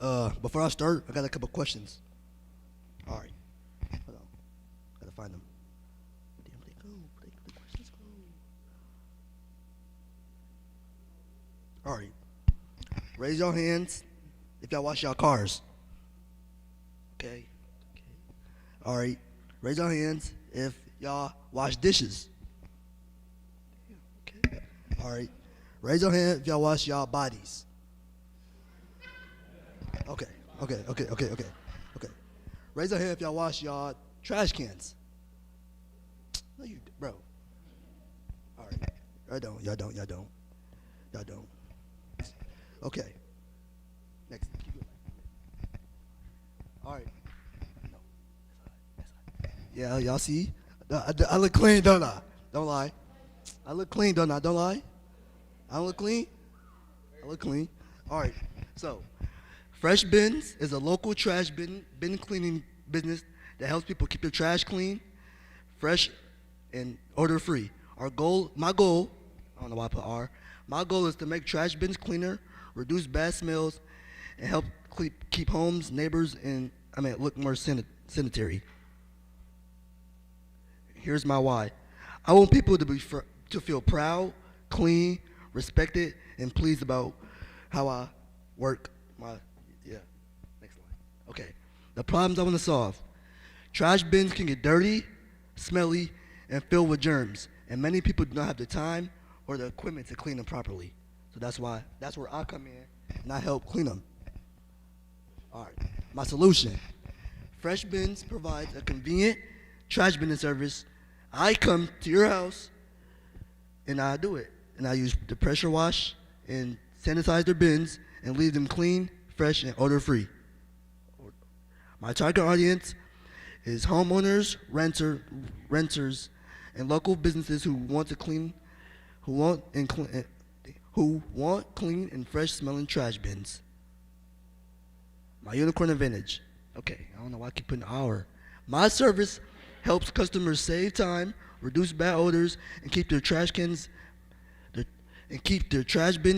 All right. Before I start, I got a couple questions. All right. Hold on. Gotta find them. Damn, where'd they go? Where'd the questions go? All right. Raise your hands if y'all wash y'all cars. Okay. All right. Raise your hands if y'all wash dishes. Okay. All right. Raise your hand if y'all wash y'all bodies. Okay. Raise your hand if y'all wash y'all trash cans. No, you, bro. All right. Y'all don't. Okay. Next. Keep going. All right. No. That's all right. Yeah, y'all see? I look clean, don't I? Don't lie. I look clean, don't I? Don't lie. I look clean? I look clean. All right. So, Fresh Bins is a local trash bin cleaning business that helps people keep their trash clean, fresh, and odor-free. My goal, I don't know why I put R, my goal is to make trash bins cleaner, reduce bad smells, and help keep homes, neighbors, and look more sanitary. Here's my why. I want people to feel proud, clean, respected, and pleased about how I work. Next line. Okay. The problems I want to solve. Trash bins can get dirty, smelly, and filled with germs, and many people do not have the time or the equipment to clean them properly. So that's where I come in and I help clean them. All right. My solution. Fresh Bins provides a convenient trash bin service. I come to your house and I do it. And I use the pressure wash and sanitize their bins and leave them clean, fresh, and odor-free. My target audience is homeowners, renters, and local businesses who want clean and fresh smelling trash bins. My unicorn advantage. Okay, I don't know why I keep putting hour. My service helps customers save time, reduce bad odors, and keep their trash bins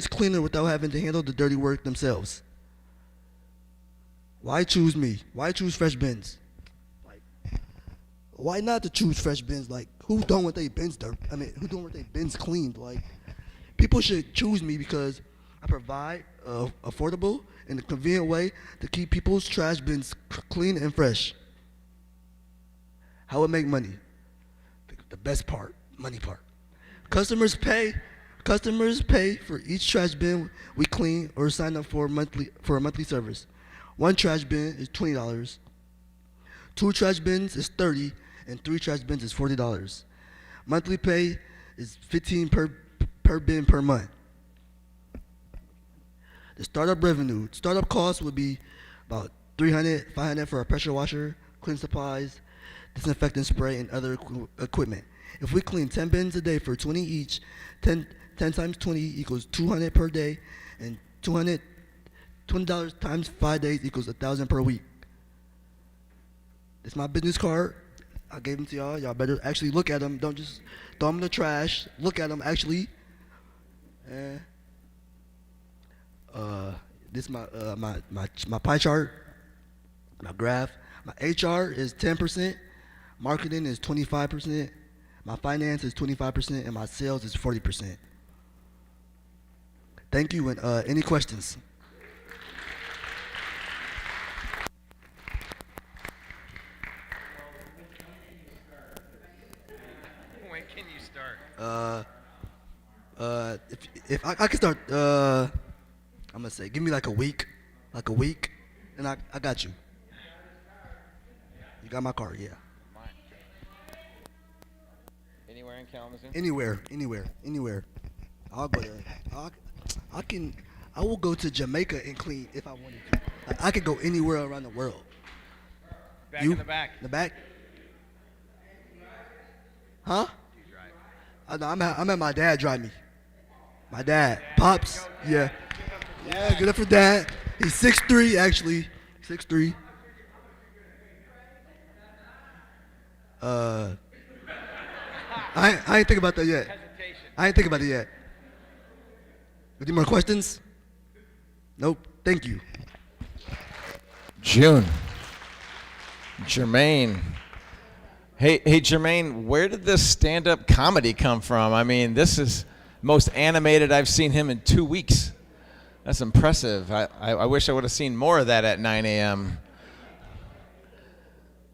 cleaner without having to handle the dirty work themselves. Why choose me? Why choose fresh bins? Like, why not to choose fresh bins? Like, who don't want their bins who don't want their bins cleaned? Like, people should choose me because I provide a affordable and a convenient way to keep people's trash bins clean and fresh. How I make money? The best part, money part. Customers pay for each trash bin we clean or sign up for a monthly service. One trash bin is $20. Two trash bins is $30, and three trash bins is $40. Monthly pay is $15 per bin per month. The startup cost would be about $300, $500 for a pressure washer, cleaning supplies, disinfectant spray, and other equipment. If we clean 10 bins a day for 20 each, 10 times 20 equals $200 per day, and $20 times 5 days equals $1,000 per week. It's my business card. I gave them to y'all. Y'all better actually look at them. Don't just throw them in the trash. Look at them actually. This is my pie chart, my graph. My HR is 10%, marketing is 25%, my finance is 25%, and my sales is 40%. Thank you, and any questions? When can you start? If I can start, I'm gonna say, give me like a week, and I got you. You got my card, yeah. Anywhere in Kalamazoo? Anywhere. I'll go there. I will go to Jamaica and clean if I wanted to. Like, I could go anywhere around the world. Back in the back. The back? Huh? I'm at my dad drive me. My dad. Pops. Yeah. Yeah, good up for dad. He's 6'3", actually. 6'3". I ain't think about that yet. I ain't think about it yet. Any more questions? Nope. Thank you. June. Jermaine. Hey, Jermaine, where did this stand-up comedy come from? I mean, this is most animated I've seen him in 2 weeks. That's impressive. I wish I would have seen more of that at 9 a.m.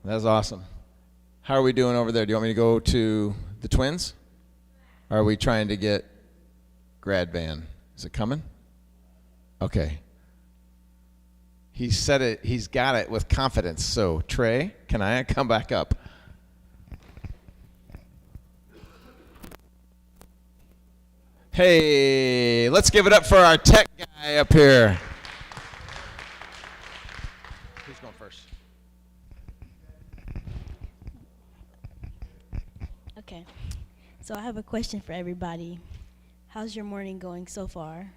That's awesome. How are we doing over there? Do you want me to go to the Twins? Or are we trying to get grad band? Is it coming? Okay. He said it. He's got it with confidence. So, Trey, can I come back up? Hey, let's give it up for our tech guy up here. Who's going first? Okay, so I have a question for everybody. How's your morning going so far?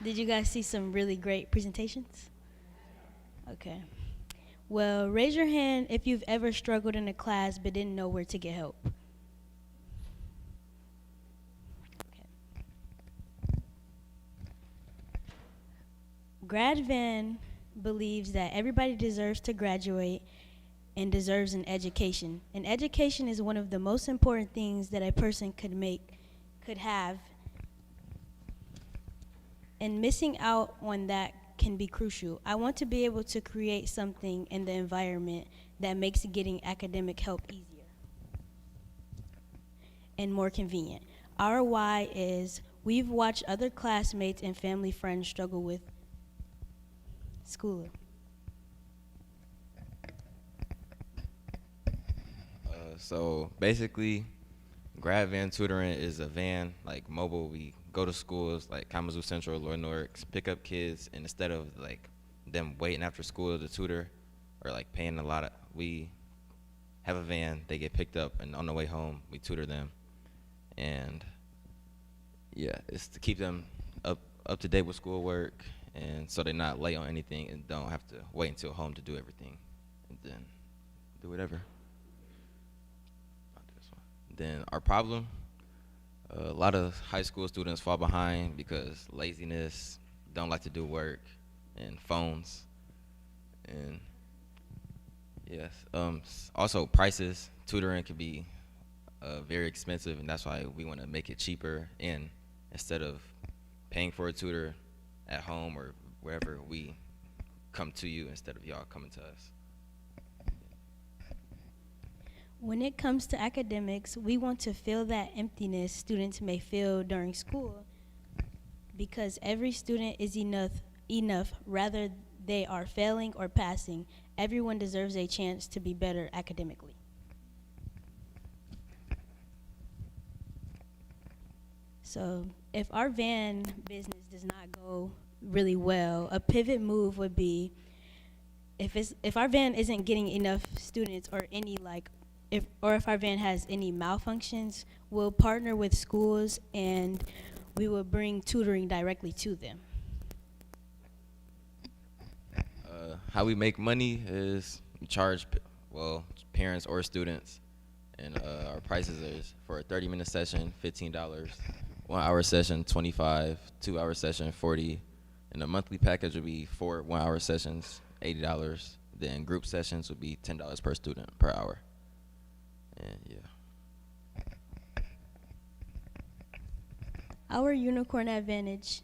Did you guys see some really great presentations? Okay. Well, raise your hand if you've ever struggled in a class but didn't know where to get help. GradVan believes that everybody deserves to graduate and deserves an education. And education is one of the most important things that a person could have. And missing out on that can be crucial. I want to be able to create something in the environment that makes getting academic help easier and more convenient. Our why is we've watched other classmates and family friends struggle with school. So basically, grad van tutoring is a van, like mobile. We go to schools like Kalamazoo Central, Lloyd Norris, pick up kids, and instead of like them waiting after school to tutor or like paying a lot of, we have a van, they get picked up, and on the way home, we tutor them. And yeah, it's to keep them up to date with schoolwork, and so they're not late on anything and don't have to wait until home to do everything, and then do whatever. I'll do this one. Then our problem, a lot of high school students fall behind because laziness, don't like to do work, and phones, and yes. Also prices, tutoring can be very expensive, and that's why we want to make it cheaper. And instead of paying for a tutor at home or wherever, we come to you instead of y'all coming to us. When it comes to academics, we want to fill that emptiness students may feel during school, because every student is enough rather they are failing or passing. Everyone deserves a chance to be better academically. So if our van business does not go really well, a pivot move would be, if our van isn't getting enough students or any if our van has any malfunctions, we'll partner with schools and we will bring tutoring directly to them. How we make money is we charge parents or students, and our prices is for a 30-minute session $15, 1 hour session $25, 2 hour session $40, and a monthly package would be 4 1 hour sessions $80. Then group sessions would be $10 per student per hour. And yeah. Our unicorn advantage.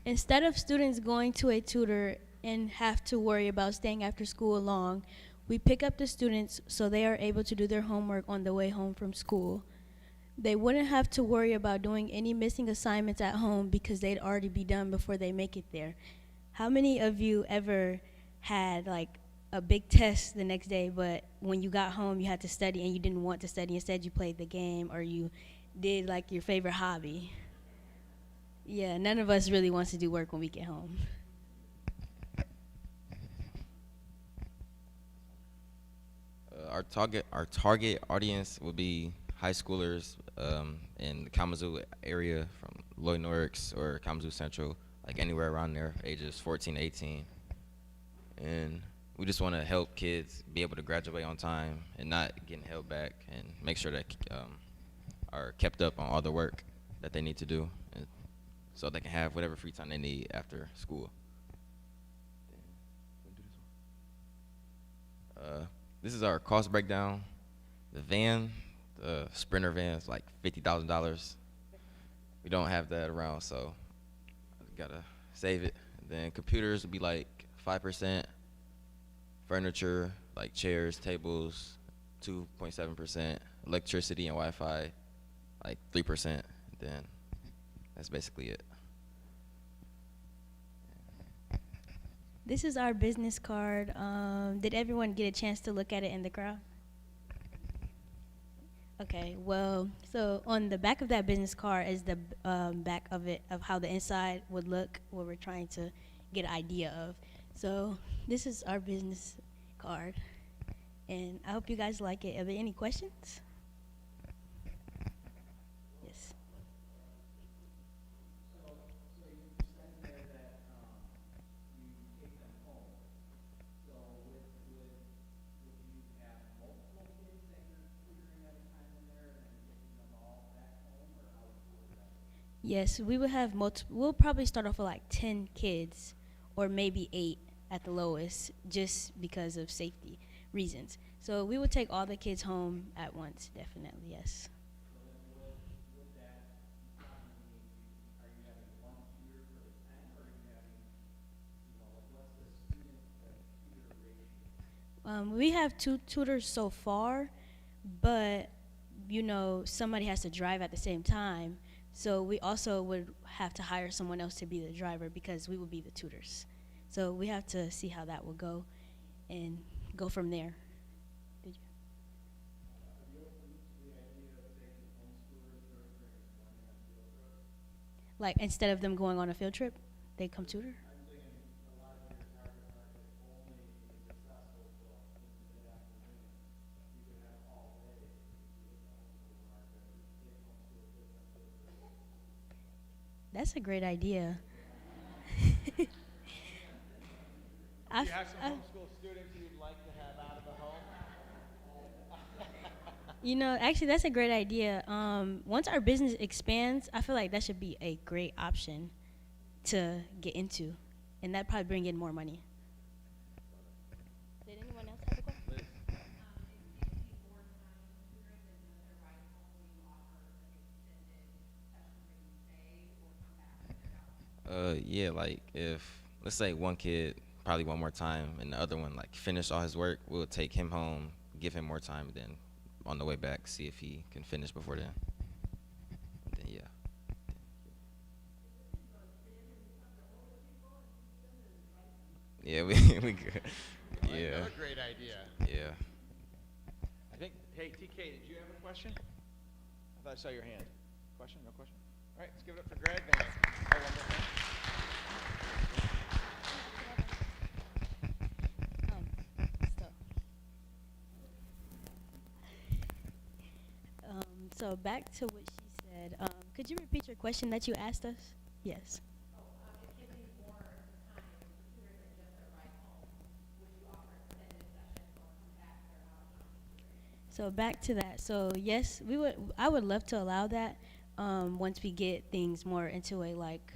Instead of students going to a tutor and have to worry about staying after school long, we pick up the students so they are able to do their homework on the way home from school. They wouldn't have to worry about doing any missing assignments at home because they'd already be done before they make it there. How many of you ever had like a big test the next day, but when you got home you had to study and you didn't want to study, instead you played the game or you did like your favorite hobby? Yeah, none of us really wants to do work when we get home. Our target audience would be high schoolers in the Kalamazoo area, from Lloyd Norris or Kalamazoo Central, like anywhere around there, ages 14 to 18. And we just want to help kids be able to graduate on time and not getting held back, and make sure that are kept up on all the work that they need to do, and so they can have whatever free time they need after school. This is our cost breakdown. The van, the Sprinter van, is like $50,000. We don't have that around, so I gotta save it. And then computers would be like 5%. Furniture, like chairs, tables, 2.7%. Electricity and Wi-Fi, like 3%. And then that's basically it. This is our business card. Did everyone get a chance to look at it in the crowd? Okay, well, so on the back of that business card is the back of it, of how the inside would look, what we're trying to get an idea of. So this is our business card, and I hope you guys like it. Are there any questions? Yes. Yes, we would have we'll probably start off with like 10 kids, or maybe 8 at the lowest, just because of safety reasons. So we would take all the kids home at once, definitely, yes. We have 2 tutors so far, but somebody has to drive at the same time. So we also would have to hire someone else to be the driver, because we would be the tutors. So we have to see how that will go and go from there. Did you? Like instead of them going on a field trip, they come tutor? That's a great idea. Do you have some homeschool students you'd like to have out of the home? You know, actually, that's a great idea. Once our business expands, I feel like that should be a great option to get into, and that probably bring in more money. Did anyone else have a question? Yeah, like if let's say one kid probably one more time and the other one like finish all his work, we'll take him home, give him more time, then on the way back see if he can finish before then. Then yeah. Yeah, we good. Yeah. Another great idea. Yeah. I think. Hey, TK, did you have a question? I thought I saw your hand. Question? No question? All right, let's give it up for Greg. Then. Oh, one more time. So back to what she said. Could you repeat your question that you asked us? Yes. So back to that. So yes, we would. I would love to allow that once we get things more into a like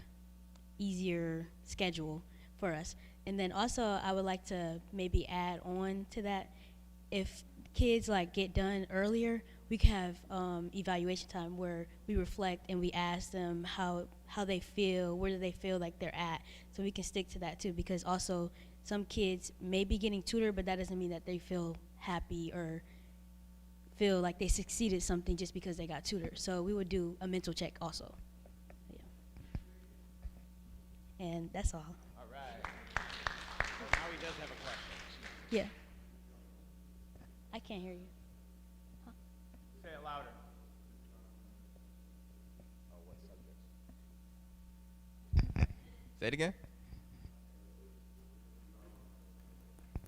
easier schedule for us. And then also, I would like to maybe add on to that. If kids like get done earlier, we can have evaluation time where we reflect and we ask them how they feel, where do they feel like they're at, so we can stick to that too. Because also, some kids may be getting tutored, but that doesn't mean that they feel happy or feel like they succeeded something just because they got tutored. So we would do a mental check also. Yeah. And that's all. All right. So now he does have a question. Yeah. I can't hear you. Huh? Say it louder. Oh, what subjects? Say it again.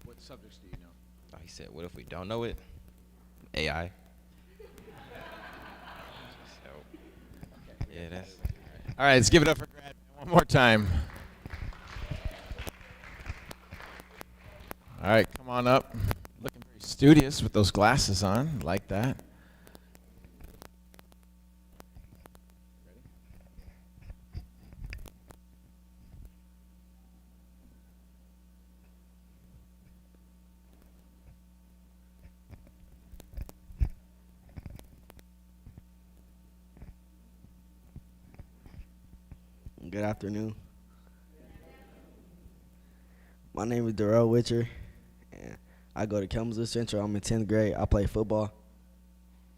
What subjects do you know? Oh, he said, what if we don't know it? AI. So, yeah, that's. All right, let's give it up for Grad one more time. All right, come on up. Looking very studious with those glasses on, like that. Good afternoon. My name is Darrell Witcher, and I go to Kalamazoo Central. I'm in 10th grade. I play football.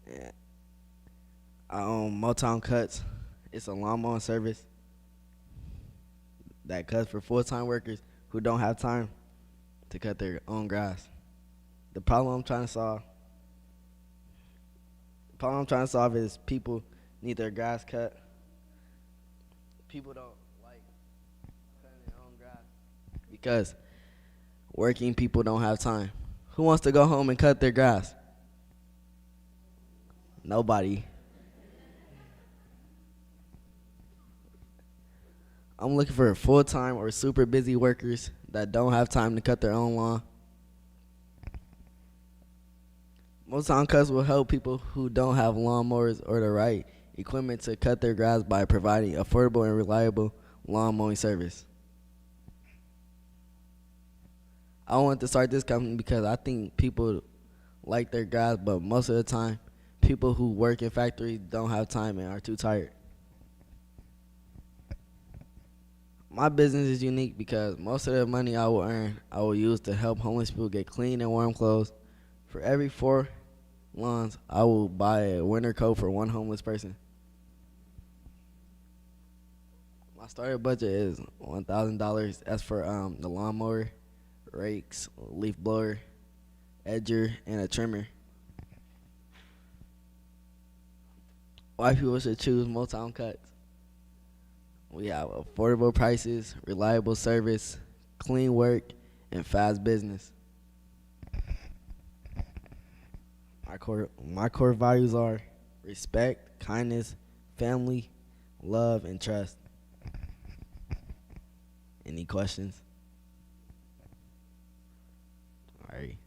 And I own Motown Cuts. It's a lawn mowing service that cuts for full-time workers who don't have time to cut their own grass. The problem I'm trying to solve is people need their grass cut. People don't like cutting their own grass because working people don't have time. Who wants to go home and cut their grass? Nobody. I'm looking for full-time or super busy workers that don't have time to cut their own lawn. Motown Cuts will help people who don't have lawnmowers or the right equipment to cut their grass by providing affordable and reliable lawn mowing service. I wanted to start this company because I think people like their grass, but most of the time, people who work in factories don't have time and are too tired. My business is unique because most of the money I will earn, I will use to help homeless people get clean and warm clothes. For every 4 lawns, I will buy a winter coat for 1 homeless person. My starter budget is $1,000. That's for the lawnmower, rakes, leaf blower, edger, and a trimmer. White people should choose Motown Cuts. We have affordable prices, reliable service, clean work, and fast business. My core values are respect, kindness, family, love, and trust. Any questions? All right.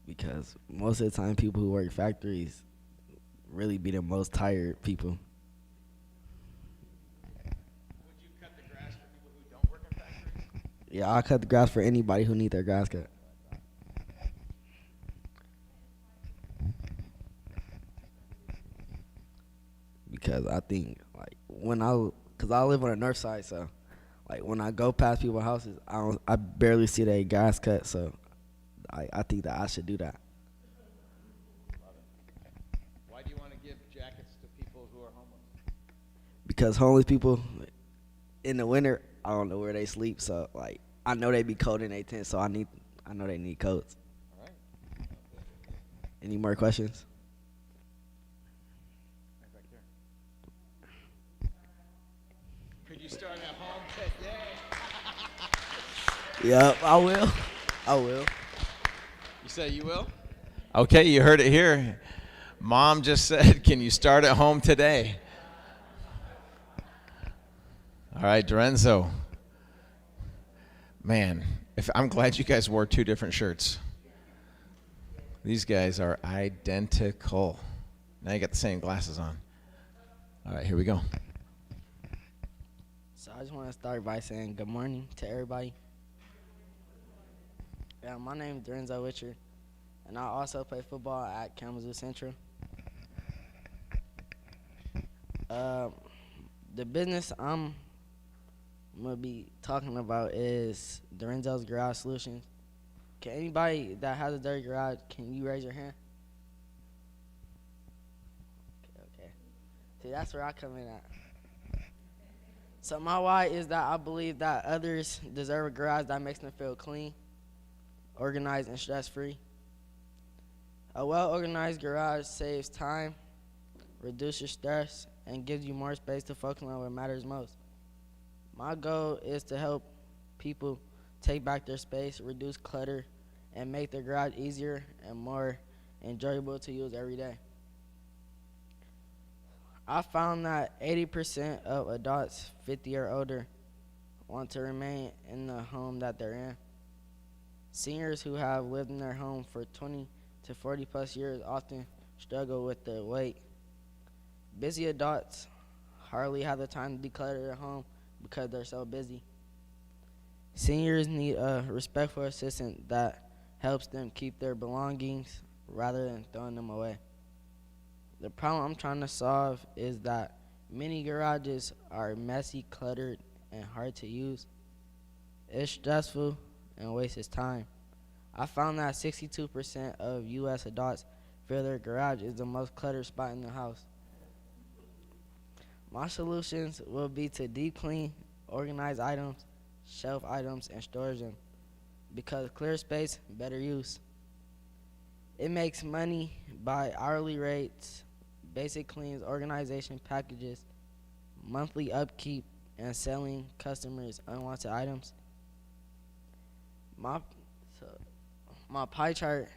Because most of the time, people who work factories really be the most tired people. Would you cut the grass for people who don't work in factories? Yeah, I'll cut the grass for anybody who need their grass cut. Because I think like cause I live on the north side, so like when I go past people's houses, I barely see their grass cut, so I think that I should do that. Why do you want to give jackets to people who are homeless? Because homeless people in the winter, I don't know where they sleep, so like I know they be cold in their tent, so I know they need coats. All right. Any more questions? Right back there. Could you start at home today? Yep, I will. I will. You say you will? Okay, you heard it here. Mom just said, can you start at home today? All right, Dorenzo. Man, I'm glad you guys wore two different shirts. These guys are identical. Now you got the same glasses on. All right, here we go. So I just want to start by saying good morning to everybody. Yeah, my name is Dorenzo Witcher, and I also play football at Kalamazoo Central. The business I'm going to be talking about is Dorenzo's Garage Solutions. Can anybody that has a dirty garage, can you raise your hand? Okay. See, that's where I come in at. So my why is that I believe that others deserve a garage that makes them feel clean, organized, and stress-free. A well-organized garage saves time, reduces stress, and gives you more space to focus on what matters most. My goal is to help people take back their space, reduce clutter, and make their garage easier and more enjoyable to use every day. I found that 80% of adults 50 or older want to remain in the home that they're in. Seniors who have lived in their home for 20 to 40 plus years often struggle with the weight. Busy adults hardly have the time to declutter their home because they're so busy. Seniors need a respectful assistant that helps them keep their belongings rather than throwing them away. The problem I'm trying to solve is that many garages are messy, cluttered, and hard to use. It's stressful and wastes time. I found that 62% of U.S. adults feel their garage is the most cluttered spot in the house. My solutions will be to deep clean, organize items, shelf items, and storage them, because clear space, better use. It makes money by hourly rates, basic cleans, organization packages, monthly upkeep, and selling customers unwanted items. My pie chart,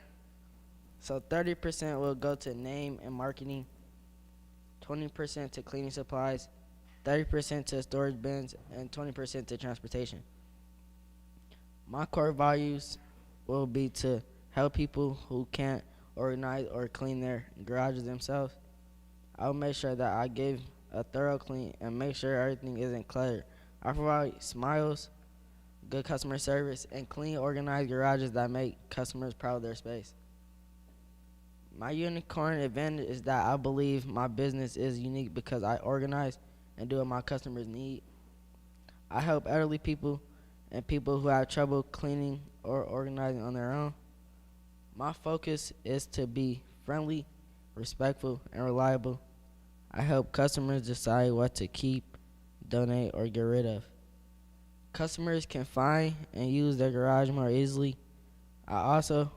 so 30% will go to name and marketing, 20% to cleaning supplies, 30% to storage bins, and 20% to transportation. My core values will be to help people who can't organize or clean their garages themselves. I will make sure that I give a thorough clean and make sure everything isn't cluttered. I provide smiles, good customer service, and clean, organized garages that make customers proud of their space. My unicorn advantage is that I believe my business is unique because I organize and do what my customers need. I help elderly people and people who have trouble cleaning or organizing on their own. My focus is to be friendly, respectful, and reliable. I help customers decide what to keep, donate, or get rid of. Customers can find and use their garage more easily. I also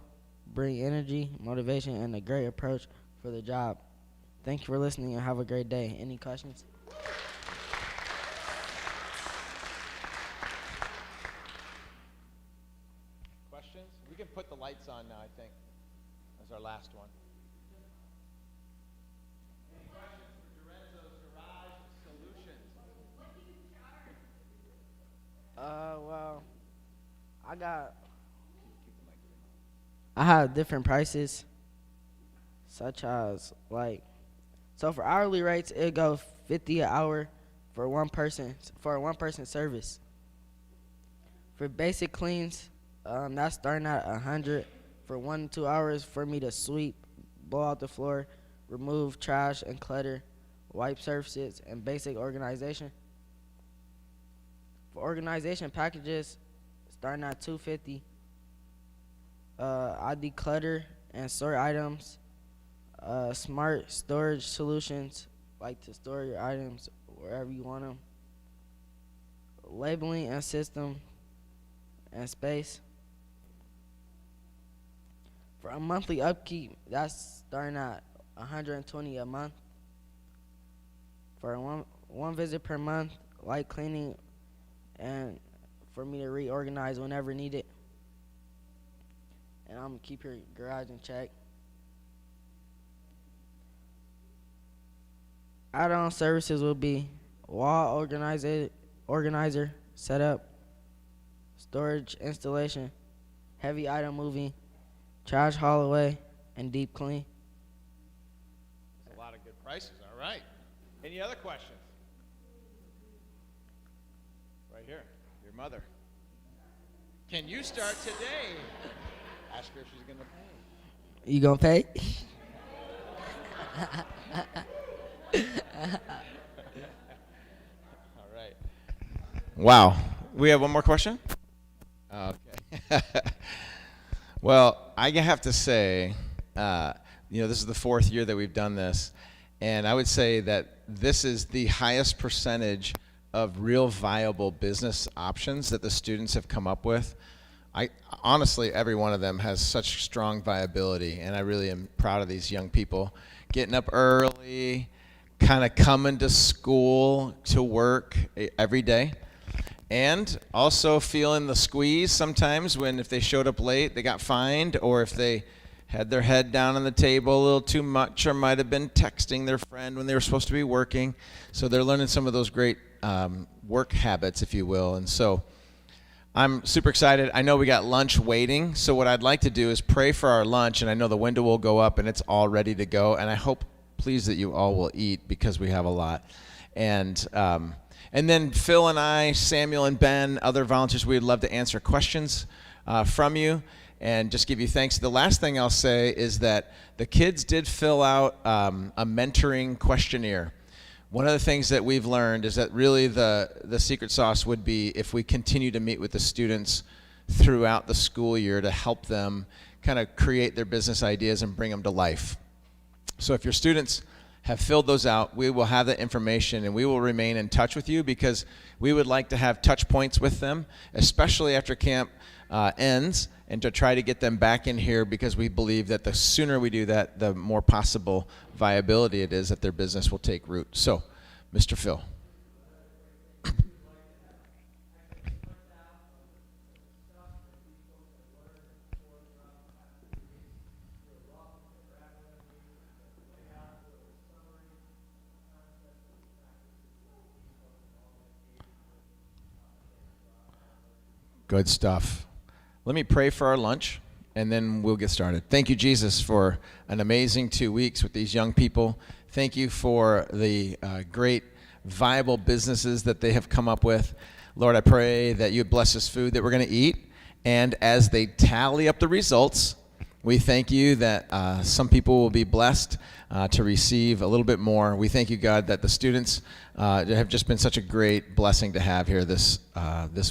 bring energy, motivation, and a great approach for the job. Thank you for listening and have a great day. Any questions? Questions? We can put the lights on now, I think. That's our last one. Any questions for have different prices, such as so for hourly rates it go 50 an hour for a one person service. For basic cleans, that's starting at 100 for 1 to 2 hours for me to sweep, blow out the floor, remove trash and clutter, wipe surfaces, and basic organization. For organization packages, starting at $250, I declutter and sort items, smart storage solutions, like to store your items wherever you want them, labeling and system and space. For a monthly upkeep, that's starting at $120 a month. For one visit per month, light cleaning, and for me to reorganize whenever needed. And I'm gonna keep your garage in check. Add-on services will be wall organizer setup, storage installation, heavy item moving, trash haul away, and deep clean. That's a lot of good prices. All right. Any other questions? Right here, your mother. Can you start today? Ask her if she's going to pay. You gonna pay? All right. Wow. We have one more question? Okay. Well, I have to say, this is the 4th year that we've done this, and I would say that this is the highest percentage of real viable business options that the students have come up with. Honestly, every one of them has such strong viability, and I really am proud of these young people getting up early, kind of coming to school, to work every day, and also feeling the squeeze sometimes when if they showed up late, they got fined, or if they had their head down on the table a little too much or might have been texting their friend when they were supposed to be working. So they're learning some of those great work habits, if you will. And so I'm super excited. I know we got lunch waiting, so what I'd like to do is pray for our lunch, and I know the window will go up and it's all ready to go, and I hope, please, that you all will eat because we have a lot. And then Phil and I, Samuel and Ben, other volunteers, we'd love to answer questions from you and just give you thanks. The last thing I'll say is that the kids did fill out a mentoring questionnaire. One of the things that we've learned is that really the secret sauce would be if we continue to meet with the students throughout the school year to help them kind of create their business ideas and bring them to life. So if your students have filled those out, we will have that information and we will remain in touch with you because we would like to have touch points with them, especially after camp ends, and to try to get them back in here because we believe that the sooner we do that, the more possible viability it is that their business will take root. So, Mr. Phil. Good stuff. Let me pray for our lunch, and then we'll get started. Thank you, Jesus, for an amazing 2 weeks with these young people. Thank you for the great, viable businesses that they have come up with. Lord, I pray that you bless this food that we're going to eat, and as they tally up the results, we thank you that some people will be blessed to receive a little bit more. We thank you, God, that the students have just been such a great blessing to have here this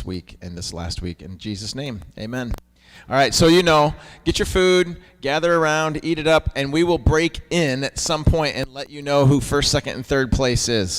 week and this last week. In Jesus' name, amen. All right, so get your food, gather around, eat it up, and we will break in at some point and let you know who first, second, and third place is.